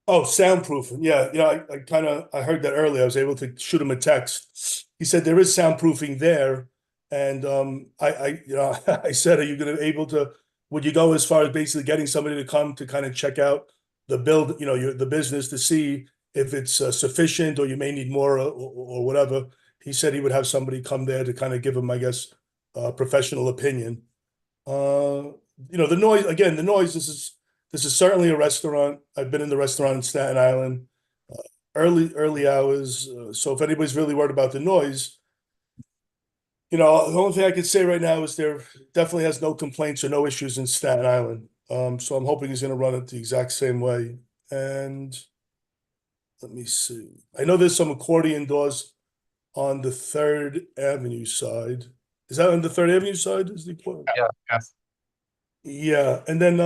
Oh, soundproofing. Yeah, you know, I heard that earlier. I was able to shoot him a text. He said there is soundproofing there, and you know, I said, are you going to able to? Would you go as far as basically getting somebody to come to kind of check out the build, you know, the business, to see if it's sufficient, or you may need more, or whatever. He said he would have somebody come there to kind of give him, I guess, professional opinion. You know, the noise, again, the noise, this is certainly a restaurant. I've been in the restaurant in Staten Island, early hours. So if anybody's really worried about the noise, you know, the only thing I could say right now is there definitely has no complaints or no issues in Staten Island. So I'm hoping he's going to run it the exact same way. And let me see. I know there's some accordion doors on the 3rd Avenue side. Is that on the 3rd Avenue side? Is the Yeah. Yes. Yeah, and then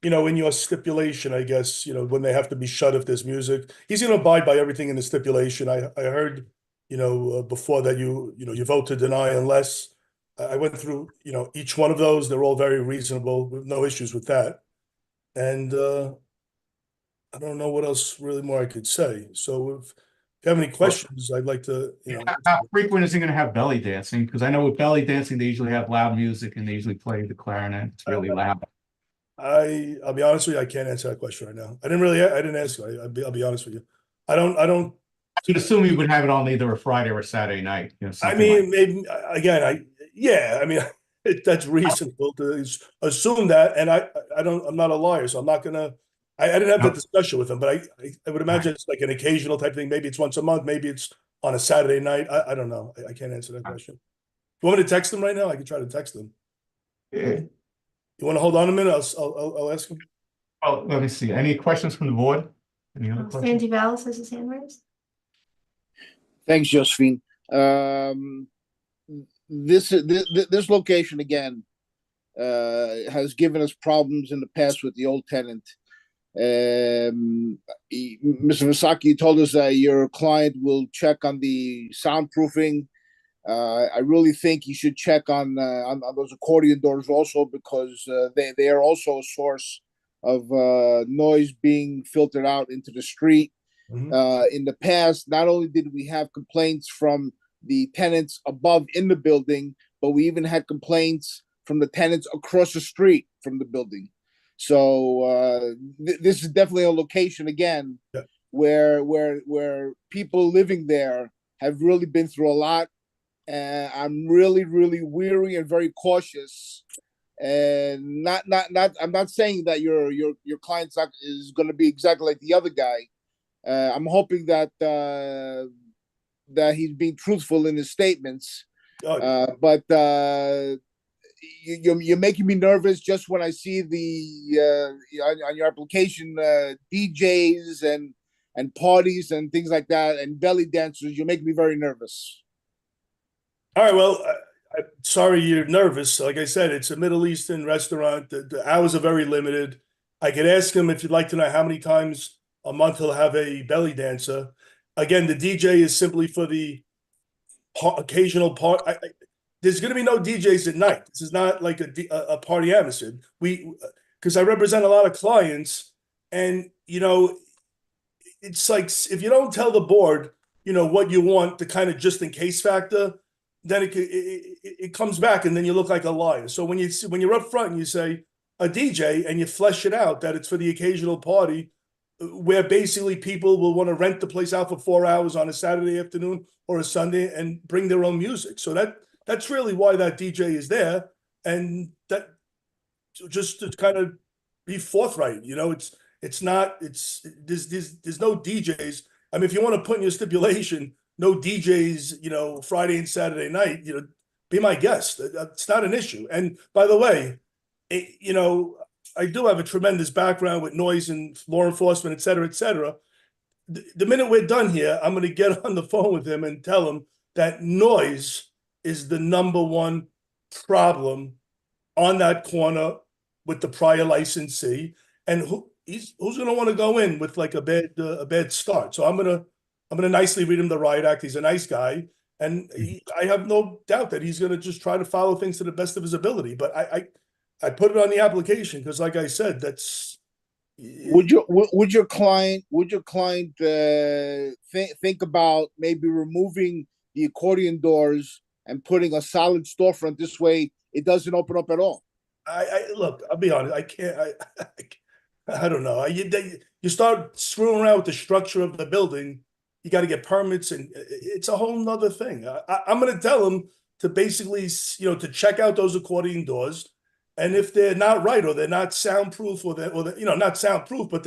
you know, in your stipulation, I guess, you know, when they have to be shut if there's music, he's going to abide by everything in the stipulation. I heard, you know, before that you know, you vote to deny unless. I went through, you know, each one of those. They're all very reasonable, with no issues with that. And I don't know what else really more I could say. So if you have any questions, I'd like to, you know. How frequent is he going to have belly dancing? Because I know with belly dancing, they usually have loud music and they usually play the clarinet. It's really loud. I'll be honest with you, I can't answer that question right now. I didn't ask you. I'll be honest with you. I don't. You'd assume you would have it on either a Friday or a Saturday night. You know, I something mean, like maybe again, yeah. I mean, that's reasonable to assume that, and I'm not a lawyer, so I'm not gonna. I didn't have that discussion with him, but I would imagine it's like an occasional type thing. Maybe it's once a month. Maybe it's on a Saturday night. I don't know. I can't answer that question. You want me to text him right now? I can try to text him. Yeah. You want to hold on a minute? I'll ask him. Well, let me see. Any questions from the board? Any other questions? Sandy Vallis has his hand raised. Thanks, Josephine. this location again has given us problems in the past with the old tenant. Mr. Vasaki, you told us that your client will check on the soundproofing. I really think you should check on those accordion doors also, because they are also a source of noise being filtered out into the street. In the past, not only did we have complaints from the tenants above in the building, but we even had complaints from the tenants across the street from the building. So this is definitely a location again where people living there have really been through a lot. I'm really weary and very cautious. And I'm not saying that your client is going to be exactly like the other guy. I'm hoping that that he's being truthful in his statements. But you're making me nervous just when I see the on your application DJs and parties and things like that and belly dancers. You make me very nervous. All right, well, I'm sorry you're nervous. Like I said, it's a Middle Eastern restaurant. The hours are very limited. I could ask him if you'd like to know how many times a month he'll have a belly dancer. Again, the DJ is simply for the occasional part. There's going to be no DJs at night. This is not like a party atmosphere. Because I represent a lot of clients, and it's like if you don't tell the board, what you want, the kind of just in case factor, then it comes back, and then you look like a liar. So when you're up front and you say a DJ and you flesh it out that it's for the occasional party, where basically people will want to rent the place out for 4 hours on a Saturday afternoon or a Sunday and bring their own music. So that's really why that DJ is there, and that just to kind of be forthright. There's no DJs. I mean, if you want to put in your stipulation, no DJs, Friday and Saturday night, be my guest. It's not an issue. And by the way, I do have a tremendous background with noise and law enforcement, et cetera, et cetera. The minute we're done here, I'm going to get on the phone with him and tell him that noise is the number one problem on that corner with the prior licensee, and who's going to want to go in with like a bad start. So I'm gonna nicely read him the riot act. He's a nice guy, and I have no doubt that he's going to just try to follow things to the best of his ability. But I put it on the application because, like I said, that's. Would your client think about maybe removing the accordion doors and putting a solid storefront? This way, it doesn't open up at all. Look, I'll be honest. I can't. I don't know. You start screwing around with the structure of the building. You got to get permits, and it's a whole nother thing. I'm going to tell them to basically, to check out those accordion doors. And if they're not right, or they're not soundproof, or not soundproof, but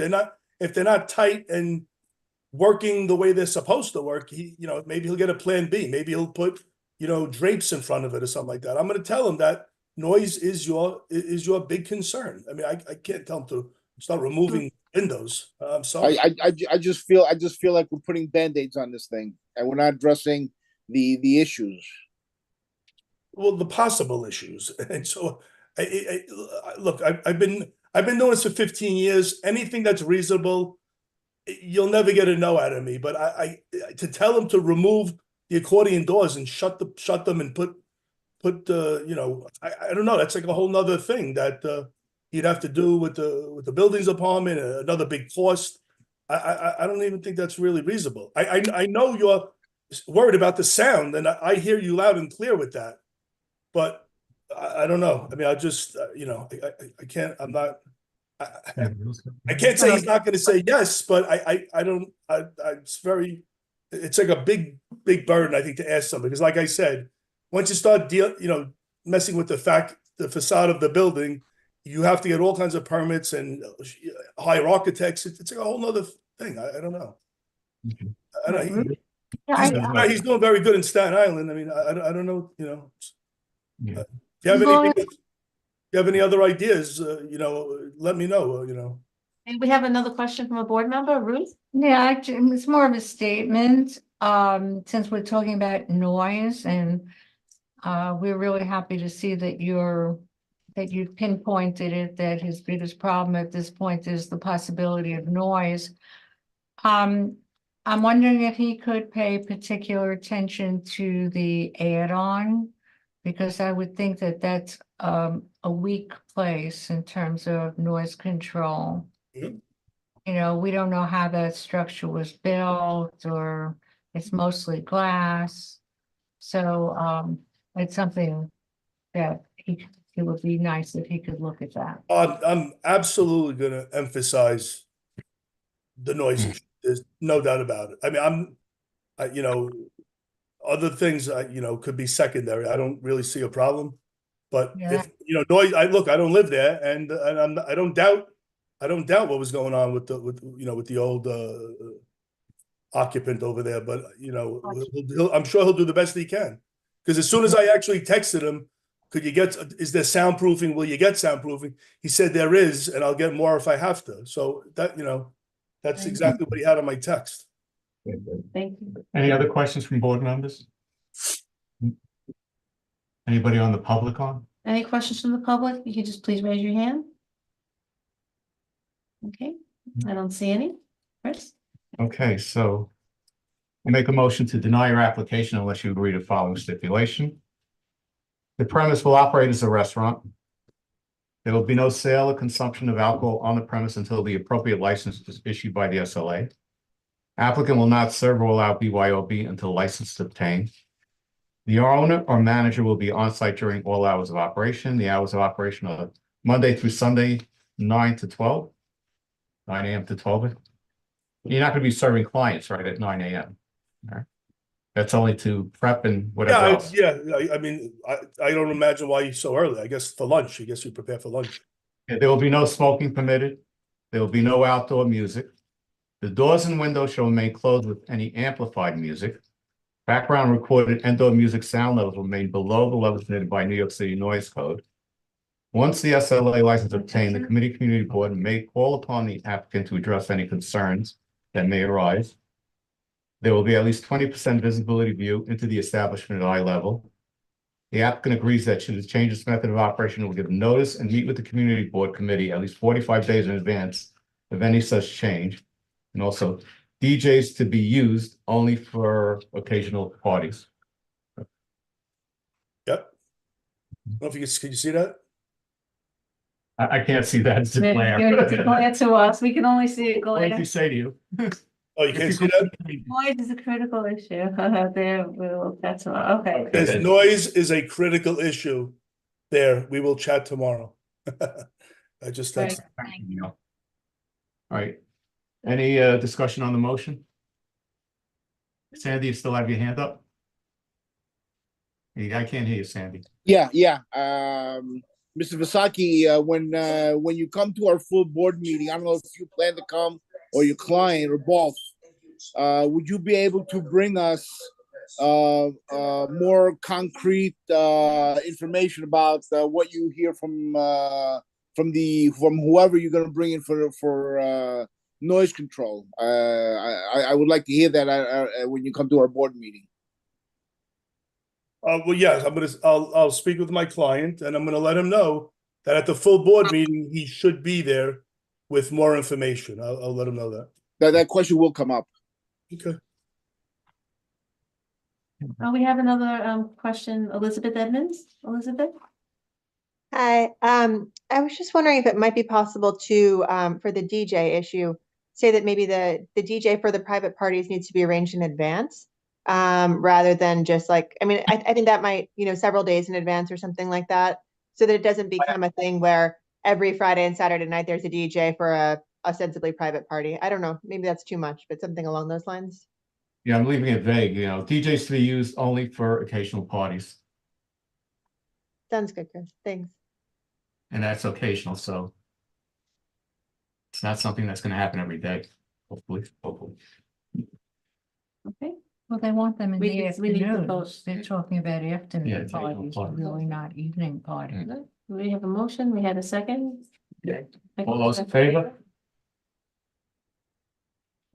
if they're not tight and working the way they're supposed to work, maybe he'll get a plan B. Maybe he'll put, drapes in front of it or something like that. I'm going to tell him that noise is your big concern. I mean, I can't tell him to start removing windows. I'm sorry. I just feel like we're putting band-aids on this thing, and we're not addressing the issues. Well, the possible issues, and so. Look, I've been doing this for 15 years. Anything that's reasonable, you'll never get a no out of me. But I to tell them to remove the accordion doors and shut them and put I don't know. That's like a whole nother thing that you'd have to do with the buildings department, another big cost. I don't even think that's really reasonable. I know you're worried about the sound, and I hear you loud and clear with that, but. I don't know. I mean, I just, I can't, I'm not, I can't say he's not going to say yes, but I don't, it's like a big burden, I think, to ask somebody. Because like I said, once you start messing with the facade of the building, you have to get all kinds of permits and hire architects. It's like a whole nother thing. I don't know. I don't know. He's doing very good in Staten Island. I mean, I don't know, Yeah. If you have any other ideas, let me know, And we have another question from a board member, Ruth. Yeah, actually, it's more of a statement. Since we're talking about noise, and we're really happy to see that you pinpointed it, that his biggest problem at this point is the possibility of noise. I'm wondering if he could pay particular attention to the add-on, because I would think that that's a weak place in terms of noise control. Mhm. You know, we don't know how that structure was built, or it's mostly glass. So it's something that it would be nice if he could look at that. I'm absolutely gonna emphasize the noise issue. There's no doubt about it. I mean, you know, other things, could be secondary. I don't really see a problem. But Yeah. if, noise, I don't live there, and I don't doubt what was going on with the old occupant over there. But I'm sure he'll do the best he can. Because as soon as I actually texted him, is there soundproofing? Will you get soundproofing? He said there is, and I'll get more if I have to. So that's Thank exactly what he had on my text. Thank you. Any other questions from board members? Anybody on the public on? Any questions from the public? You can just please raise your hand. Okay, I don't see any. Chris? Okay, so I make a motion to deny your application unless you agree to the following stipulation. The premise will operate as a restaurant. There will be no sale or consumption of alcohol on the premise until the appropriate license is issued by the SLA. Applicant will not serve or allow BYOB until license is obtained. The owner or manager will be on site during all hours of operation. The hours of operation are Monday through Sunday, 9 to 12, 9 a.m. to 12. You're not going to be serving clients right at 9 a.m. All right. That's only to prep and whatever else. I mean, I don't imagine why he's so early. I guess for lunch. I guess you prepare for lunch. There will be no smoking permitted. There will be no outdoor music. The doors and windows shall remain closed with any amplified music. Background recorded indoor music sound levels will remain below the levels permitted by New York City Noise Code. Once the SLA license is obtained, the community board may call upon the applicant to address any concerns that may arise. There will be at least 20% visibility view into the establishment at eye level. The applicant agrees that should it change its method of operation, it will give notice and meet with the community board committee at least 45 days in advance of any such change. And also DJs to be used only for occasional parties. Yep. I don't know if can you see that? I can't see that. It's a glare. It's a glare to us. We can only see it What did glare. he say to you? Oh, you can't see that? Noise is a critical issue. There, that's all. Okay. Yes, noise is a critical issue. There, we will chat tomorrow. That's Right. All right. Any discussion on the motion? Sandy, you still have your hand up? I can't hear you, Sandy. Yeah. Mr. Vasaki, when you come to our full board meeting, I don't know if you plan to come or your client or both, would you be able to bring us more concrete information about what you hear from whoever you're going to bring in for noise control? I would like to hear that when you come to our board meeting. Well, yes, I'll speak with my client, and I'm gonna let him know that at the full board meeting, he should be there with more information. I'll let him know that. That question will come up. Okay. Oh, we have another question. Elizabeth Edmonds. Elizabeth? Hi, I was just wondering if it might be possible to, for the DJ issue, say that maybe the DJ for the private parties needs to be arranged in advance, rather than just like, I mean, I think that might, several days in advance or something like that, so that it doesn't become a thing where every Friday and Saturday night there's a DJ for a ostensibly private party. I don't know, maybe that's too much, but something along those lines. Yeah, I'm leaving it vague. DJs to be used only for occasional parties. Sounds good, Chris. Thanks. And that's occasional, so it's not something that's going to happen every day. Hopefully. Okay. Well, they want them in We the need to afternoon. vote. They're talking about Yeah, afternoon occasional parties, parties. really not evening parties. We have a motion. We had a second. Yeah. All those in favor?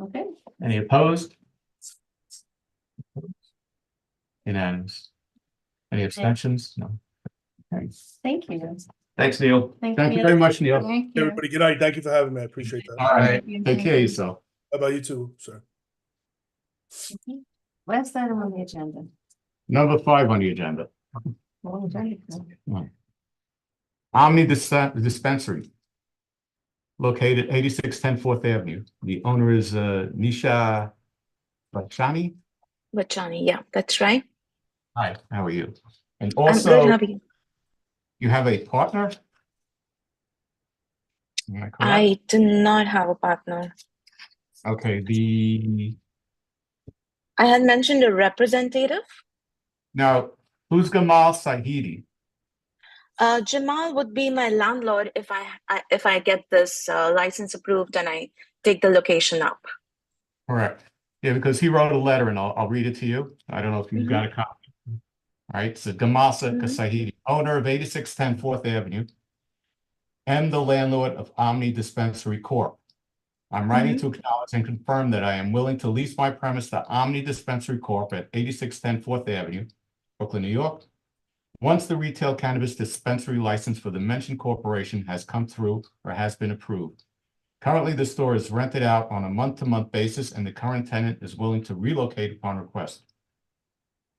Okay. Any opposed? Unanimous. Any abstentions? No. Okay. Thank you. Thanks, Neil. Thank you very much, Neil. Thank you. Everybody, good night. Thank you for having me. I appreciate that. All right, Thank you. take care of yourself. How about you too, sir? Last item on the agenda. Number 5 on the agenda. Well, agenda. Omni Dispensary, located 8610 4th Avenue. The owner is Nisha Bachani. Vachani, yeah, that's right. Hi, how are you? And I'm good, also, how are you? you have a partner? Am I correct? I do not have a partner. Okay, I had mentioned a representative. now, who's Gamal Sahidi? Jamal would be my landlord if I get this license approved and I take the location up. Correct. Yeah, because he wrote a letter and I'll read it to you. I don't know if you've got a copy. All right, so Gamal Sahidi, owner of 8610 4th Avenue and the landlord of Omni Dispensary Corp. I'm writing to acknowledge and confirm that I am willing to lease my premise to Omni Dispensary Corp. at 8610 4th Avenue, Brooklyn, New York. Once the retail cannabis dispensary license for the mentioned corporation has come through or has been approved. Currently, the store is rented out on a month-to-month basis and the current tenant is willing to relocate upon request.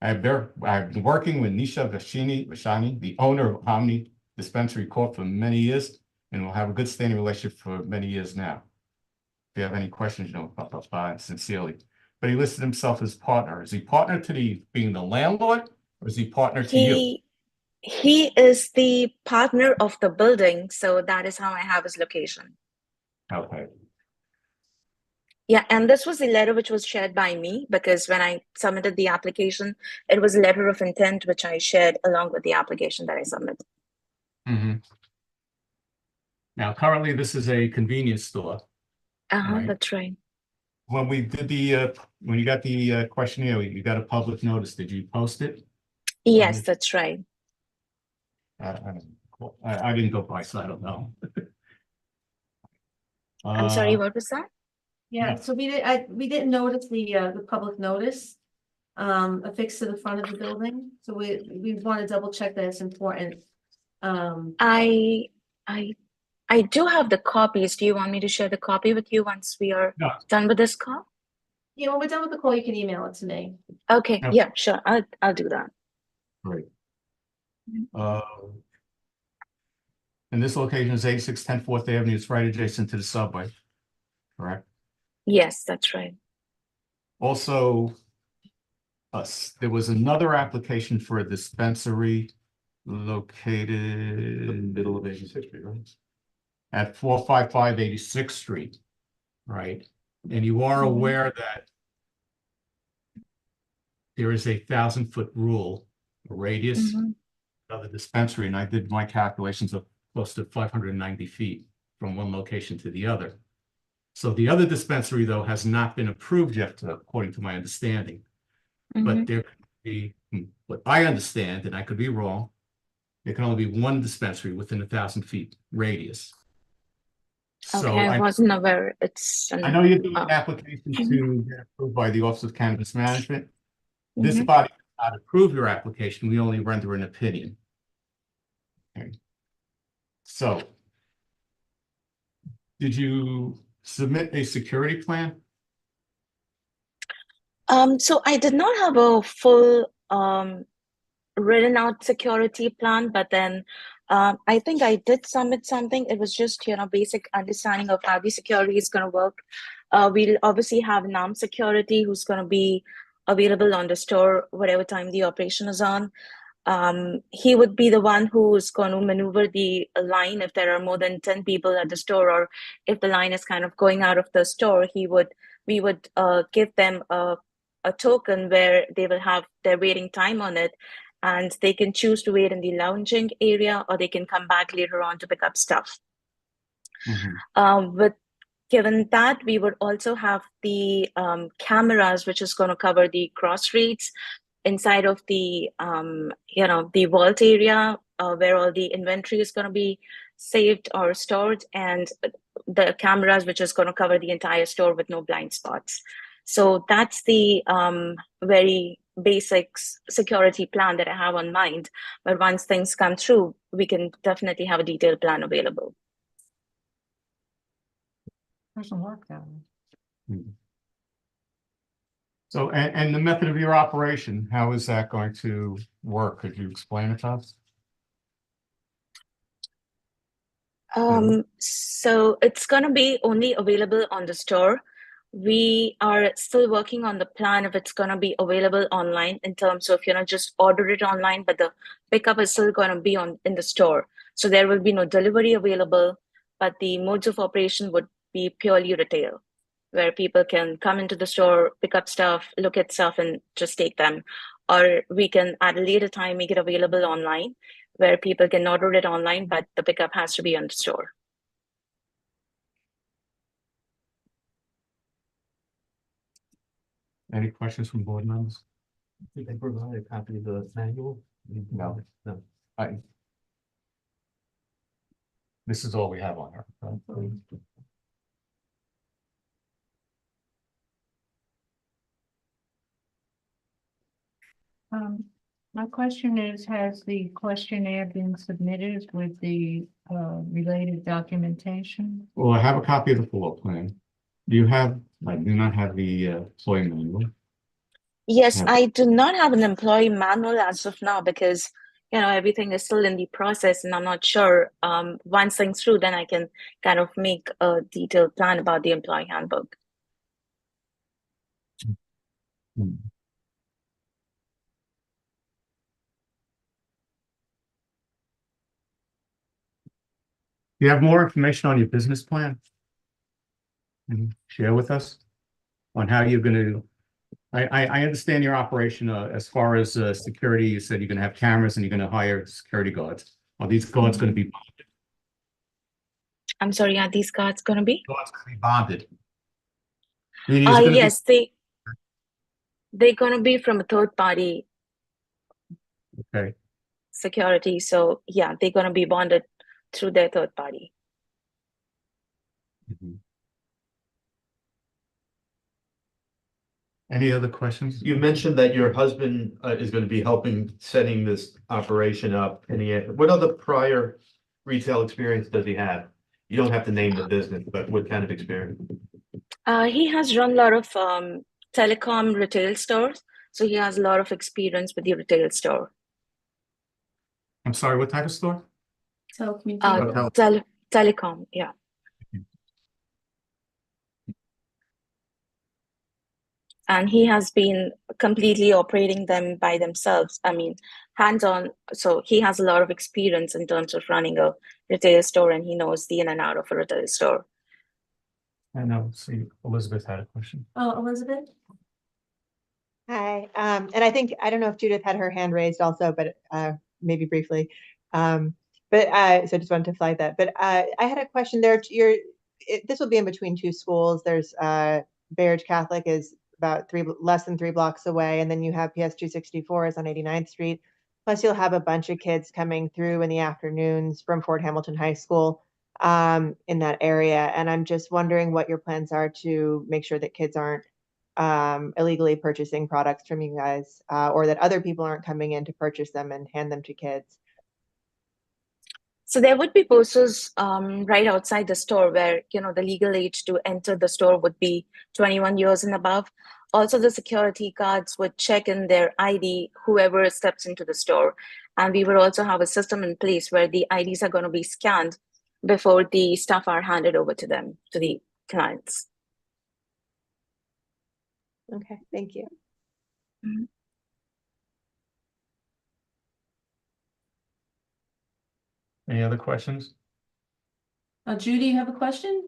I've been working with Nisha Vashani, the owner of Omni Dispensary Corp. for many years, and we'll have a good standing relationship for many years now. If you have any questions, sincerely. But he listed himself as partner. Is he partner to being the landlord, or is he partner to you? He is the partner of the building, so that is how I have his location. Okay. Yeah, and this was the letter which was shared by me because when I submitted the application, it was a letter of intent which I shared along with the application that I submitted. Now, currently, this is a convenience store. Right. That's right. When we did when you got the questionnaire, you got a public notice. Did you post it? Yes, that's right. I didn't go by, so I don't know. I'm sorry, what was that? Yeah, so we didn't notice the public notice affixed to the front of the building. So we want to double check that it's important. I do have the copies. Do you want me to share the copy with you once we are done with this call? Yeah, when we're done with the call, you can email it to me. Okay, yeah, sure. I'll do that. Great. And this location is 8610 4th Avenue. It's right adjacent to the subway, correct? Yes, that's right. Also, there was another application for a dispensary located in the middle of 86th Street, right? At 455 86th Street, right? And you are aware that there is a 1,000-foot rule, a radius of the dispensary, and I did my calculations of close to 590 feet from one location to the other. So the other dispensary, though, has not been approved yet, according to my understanding. But there could be, what I understand, and I could be wrong, there can only be one dispensary within 1,000 feet radius. Okay, So I wasn't aware. I know you did an application to get approved by the Office of Cannabis Management. This body does not approve your application. We only render an opinion. Okay. So, did you submit a security plan? So I did not have a full written out security plan, but then I think I did submit something. It was just, basic understanding of how the security is going to work. We'll obviously have NAM security who's going to be available on the store whatever time the operation is on. He would be the one who is going to maneuver the line if there are more than 10 people at the store, or if the line is kind of going out of the store, we would give them a token where they will have their waiting time on it, and they can choose to wait in the lounging area or they can come back later on to pick up stuff. But given that, we would also have the cameras, which is going to cover the cross reads inside of the the vault area where all the inventory is going to be saved or stored, and the cameras which is going to cover the entire store with no blind spots. So that's the very basics security plan that I have on mind. But once things come through, we can definitely have a detailed plan available. Doesn't work that way. So, and the method of your operation, how is that going to work? Could you explain it to us? So it's going to be only available on the store. We are still working on the plan if it's going to be available online in terms of, just order it online, but the pickup is still going to be in the store. So there will be no delivery available, but the modes of operation would be purely retail, where people can come into the store, pick up stuff, look at stuff, and just take them. Or we can, at a later time, make it available online, where people can order it online, but the pickup has to be on the store. Any questions from board members? Did they provide a copy of the manual? No. No. This is all we have on her. Right? My question is, has the questionnaire been submitted with the related documentation? Well, I have a copy of the floor plan. Do you have, I do not have the employee manual. Yes, I do not have an employee manual as of now because, everything is still in the process and I'm not sure. Once things through, then I can kind of make a detailed plan about the employee handbook. Do you have more information on your business plan? And share with us on how you're going to, I understand your operation as far as security. You said you're going to have cameras and you're going to hire security guards. Are these guards going to be bonded? I'm sorry, are these guards going to be? Guards going to be bonded. Meaning it's gonna Yes, they're going to be from a third party Okay. security. So yeah, they're going to be bonded through their third party. Any other questions? You mentioned that your husband is going to be helping setting this operation up. What other prior retail experience does he have? You don't have to name the business, but what kind of experience? He has run a lot of telecom retail stores. So he has a lot of experience with the retail store. I'm sorry, what type of store? Telecom, yeah. And he has been completely operating them by themselves. I mean, hands-on. So he has a lot of experience in terms of running a retail store, and he knows the in and out of a retail store. I know. See, Elizabeth had a question. Oh, Elizabeth? Hi, and I don't know if Judith had her hand raised also, but maybe briefly. So I just wanted to flag that. But I had a question there. This will be in between two schools. There's Bay Ridge Catholic is about less than 3 blocks away, and then you have PS 264 is on 89th Street. Plus, you'll have a bunch of kids coming through in the afternoons from Fort Hamilton High School in that area. And I'm just wondering what your plans are to make sure that kids aren't illegally purchasing products from you guys, or that other people aren't coming in to purchase them and hand them to kids. So there would be posters right outside the store where, the legal age to enter the store would be 21 years and above. Also, the security guards would check in their ID, whoever steps into the store. And we would also have a system in place where the IDs are going to be scanned before the stuff are handed over to them, to the clients. Okay, thank you. Mm-hmm. Any other questions? Judy, you have a question?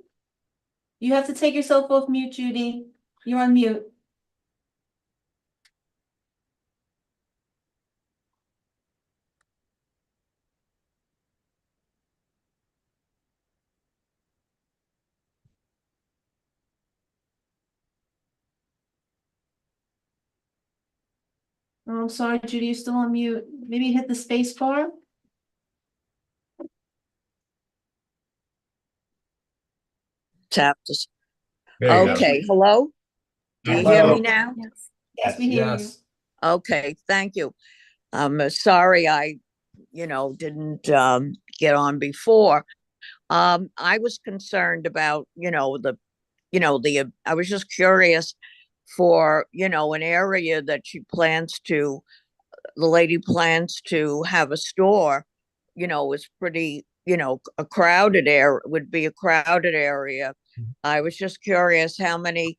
You have to take yourself off mute, Judy. You're on mute. Oh, I'm sorry, Judy, you're still on mute. Maybe hit the space bar. Tapped. There you go. Okay, hello? Do you hear me now? Yes, we hear you. Okay, thank you. I'm sorry I, didn't get on before. I was concerned about, I was just curious for, an area that the lady plans to have a store, is pretty, a crowded area, would be a crowded area. I was just curious how many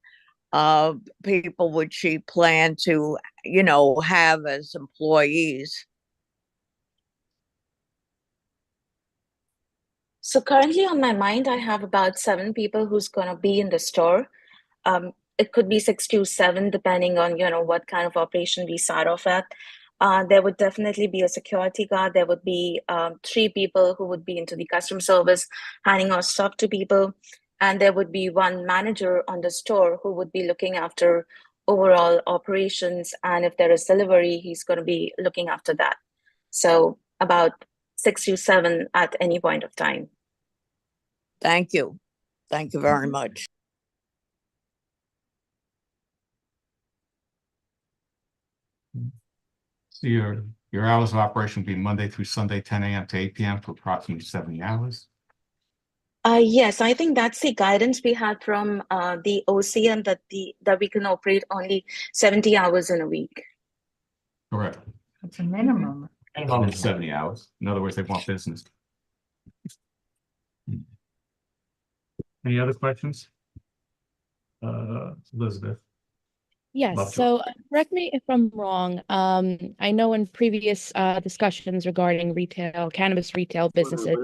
people would she plan to, have as employees? So currently on my mind, I have about 7 people who's gonna be in the store. It could be 6 to 7, depending on, what kind of operation we start off at. There would definitely be a security guard. There would be 3 people who would be into the customer service, handing out stuff to people. And there would be 1 manager on the store who would be looking after overall operations. And if there is delivery, he's going to be looking after that. So about 6 to 7 at any point of time. Thank you. Thank you very much. So your hours of operation would be Monday through Sunday, 10 a.m. to 8 p.m. for approximately 70 hours. Yes, I think that's the guidance we had from the OCM that we can operate only 70 hours in a week. Correct. It's a minimum. Minimum is 70 hours. In other words, they want business. Any other questions? Elizabeth. Yes, Love to. so correct me if I'm wrong. I know in previous discussions regarding cannabis retail businesses,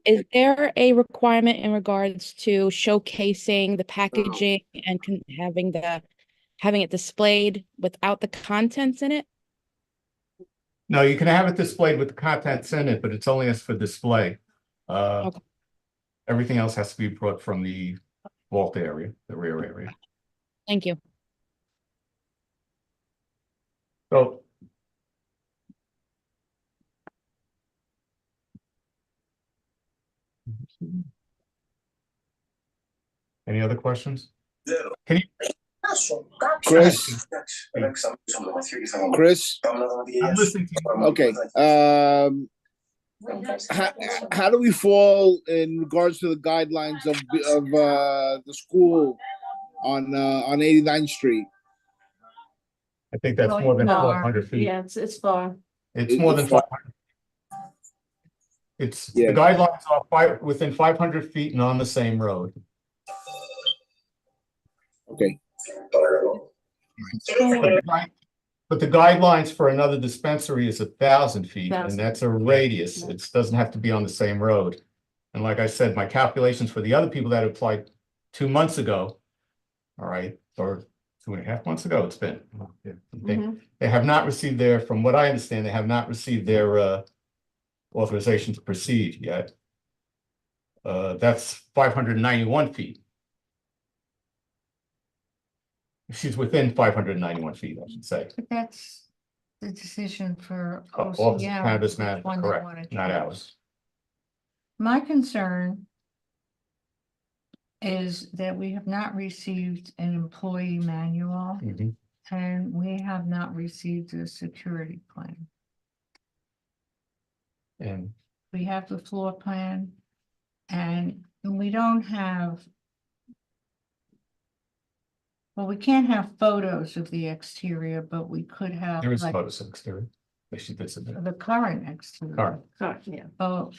is there a requirement in regards to showcasing the packaging and having it displayed without the contents in it? No, you can have it displayed with the contents in it, but it's only as for display. Okay. Everything else has to be brought from the vault area, the rear area. Thank you. So any other questions? Can you Chris? Chris? I'm listening to you. Okay, how do we fall in regards to the guidelines of the school on 89th Street? I think that's more than No, 500 feet. yeah, it's far. It's more than 500. It's the guidelines are within 500 feet and on the same road. Okay. But the guidelines for another dispensary is 1,000 feet, 1,000. and that's a radius. It doesn't have to be on the same road. And like I said, my calculations for the other people that applied 2 months ago, all right, or 2.5 months ago, it's been. They have not received from what I understand, they have not received their authorization to proceed yet. That's 591 feet. She's within 591 feet, I should say. But that's the decision for Office of OCM. Cannabis which Management, one they correct, wanna not choose. ours. My concern is that we have not received an employee manual and we have not received a security plan. And We have the floor plan and we don't have. Well, we can't have photos of the exterior, but we could have there is like photos of exterior. She did submit. the current exterior. Current. Yeah. Oh,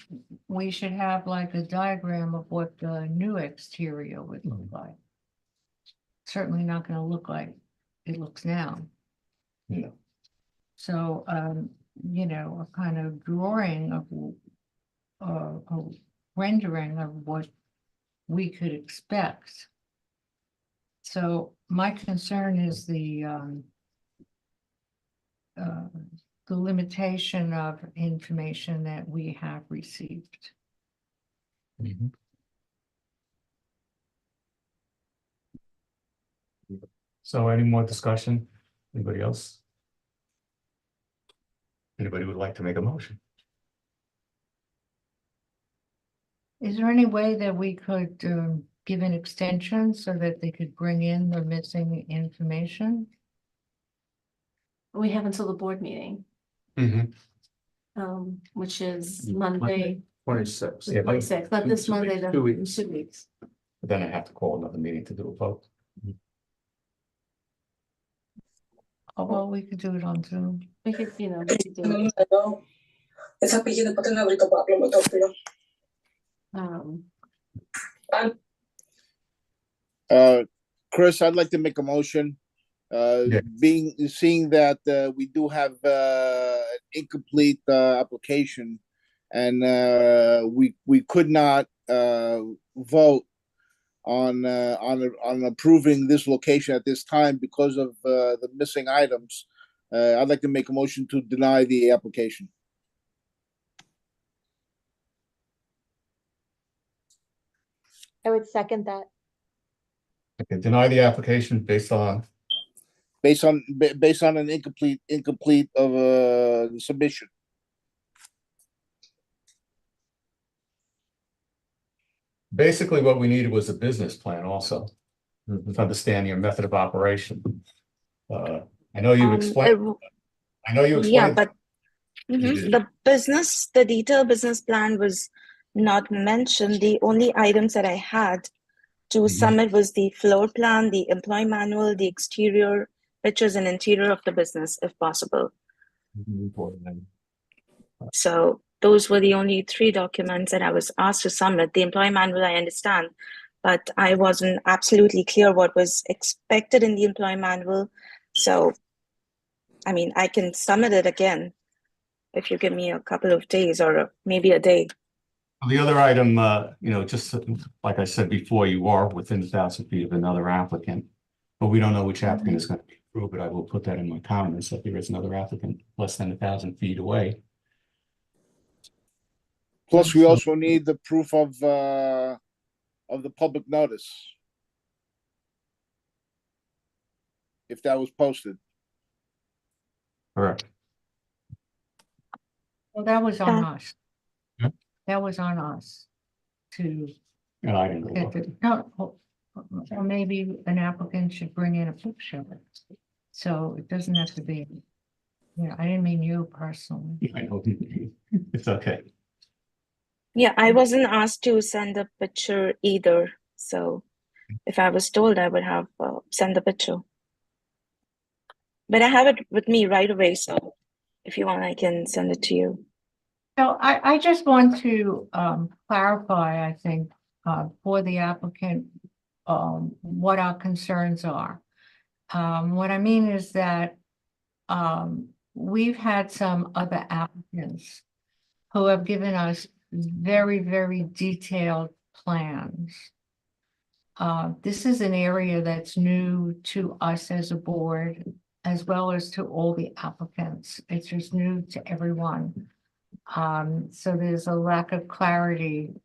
we should have like a diagram of what the new exterior would look like. Certainly not gonna look like it looks now. No. So, a kind of drawing of a rendering of what we could expect. So my concern is the limitation of information that we have received. So any more discussion? Anybody else? Anybody would like to make a motion? Is there any way that we could give an extension so that they could bring in the missing information? We have until the board meeting, which is Monday, 26. Yeah, but 26th, not this Monday, the 2 weeks. 2 weeks. then I have to call another meeting to do a vote. Oh, well, we could do it on Zoom. We could, we could do it. Um, Chris, I'd like to make a motion. Yeah. Seeing that we do have an incomplete application, and we could not vote on approving this location at this time because of the missing items. I'd like to make a motion to deny the application. I would second that. Okay, deny the application based on, Based on an incomplete of submission. basically what we needed was a business plan also. With understanding your method of operation. I know you explained. I know you Yeah, explained. but the detailed business plan was not mentioned. The only items that I had to submit was the floor plan, the employee manual, the exterior pictures and interior of the business, if possible. So those were the only 3 documents that I was asked to submit. The employee manual, I understand, but I wasn't absolutely clear what was expected in the employee manual. So, I mean, I can submit it again if you give me a couple of days or maybe a day. The other item, just like I said before, you are within 1,000 feet of another applicant, but we don't know which applicant is going to be approved, but I will put that in my comments that there is another applicant less than 1,000 feet away. Plus, we also need the proof of the public notice, if that was posted. Correct. Well, that was on us. Yeah. That was on us to No, I didn't get go. the, no, or maybe an applicant should bring in a picture of it. So it doesn't have to be, I didn't mean you personally. I know. It's okay. Yeah, I wasn't asked to send a picture either. So if I was told, I would have sent the picture. But I have it with me right away. So if you want, I can send it to you. So I just want to clarify, I think, for the applicant, what our concerns are. What I mean is that we've had some other applicants who have given us very, very detailed plans. This is an area that's new to us as a board, as well as to all the applicants. It's just new to everyone. So there's a lack of clarity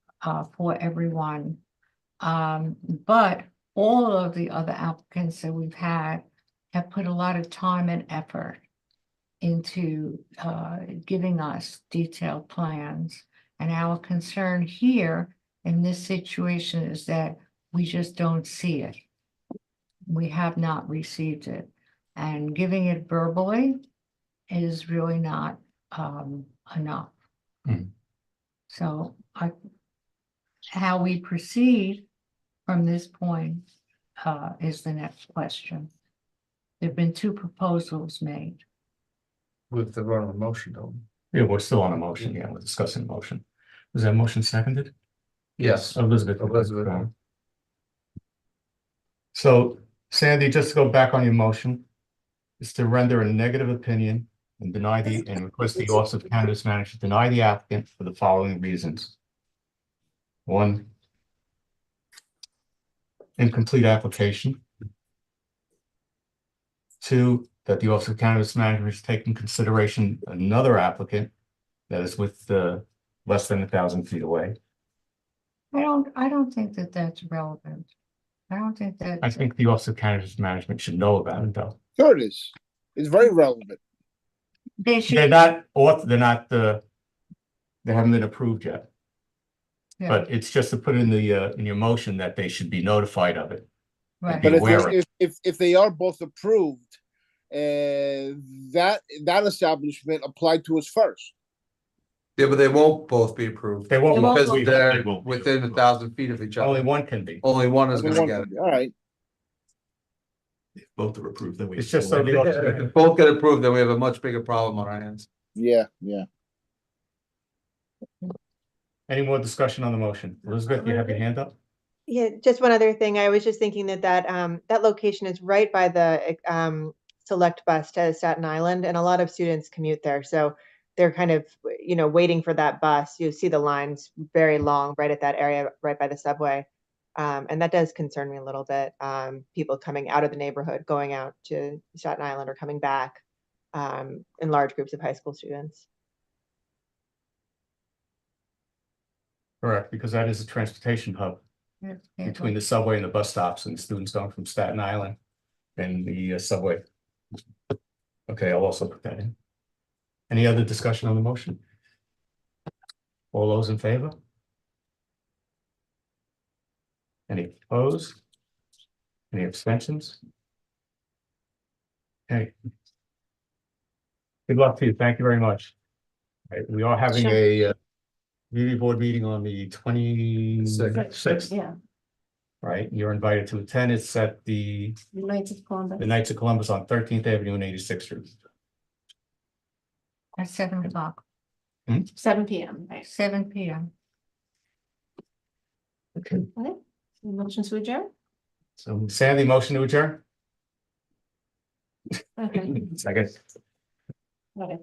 for everyone. But all of the other applicants that we've had have put a lot of time and effort into giving us detailed plans. And our concern here in this situation is that we just don't see it. We have not received it. And giving it verbally is really not enough. So how we proceed from this point is the next question. There've been 2 proposals made. With the run on motion, though. Yeah, we're still on a motion. Yeah, we're discussing motion. Was that motion seconded? Yes. Elizabeth. Elizabeth. So Sandy, just to go back on your motion, is to render a negative opinion and deny and request the Office of Cannabis Manager deny the applicant for the following reasons. 1, incomplete application. 2, that the Office of Cannabis Manager has taken consideration another applicant that is with less than 1,000 feet away. I don't think that that's relevant. I don't think that. I think the Office of Cannabis Management should know about it, though. Sure, it is. It's very relevant. They should. They're not. They haven't been approved yet. Yeah. But it's just to put in your motion that they should be notified of it. Right. But if they are both approved that establishment applied to us first. Yeah, but they won't both be approved. They won't both Because be- they're They won't be within approved. 1,000 feet of each other. Only one can be. Only one is Only gonna one get can it. be. All right. If both are approved, then we. It's just so If both get approved, then we have a much bigger problem on our hands. Yeah, yeah. Any more discussion on the motion? Elizabeth, you have your hand up? Yeah, just one other thing. I was just thinking that location is right by the select bus to Staten Island, and a lot of students commute there. So they're kind of, waiting for that bus. You see the lines very long right at that area, right by the subway. And that does concern me a little bit. People coming out of the neighborhood, going out to Staten Island or coming back, in large groups of high school students. Correct, because that is a transportation hub between the subway and the bus stops, and the students going from Staten Island and the subway. Okay, I'll also put that in. Any other discussion on the motion? All those in favor? Any opposed? Any abstentions? Okay. Good luck to you. Thank you very much. All right, we are having a community board meeting on the 26th. Yeah, Right, you're invited to attend. It's at the Knights of Columbus. Knights of Columbus on 13th Avenue and 86th Street. At 7 o'clock, 7 p.m. Right. 7 p.m. Okay. Okay. Motion to adjourn? So Sandy, motion to adjourn? Okay. Second. Okay.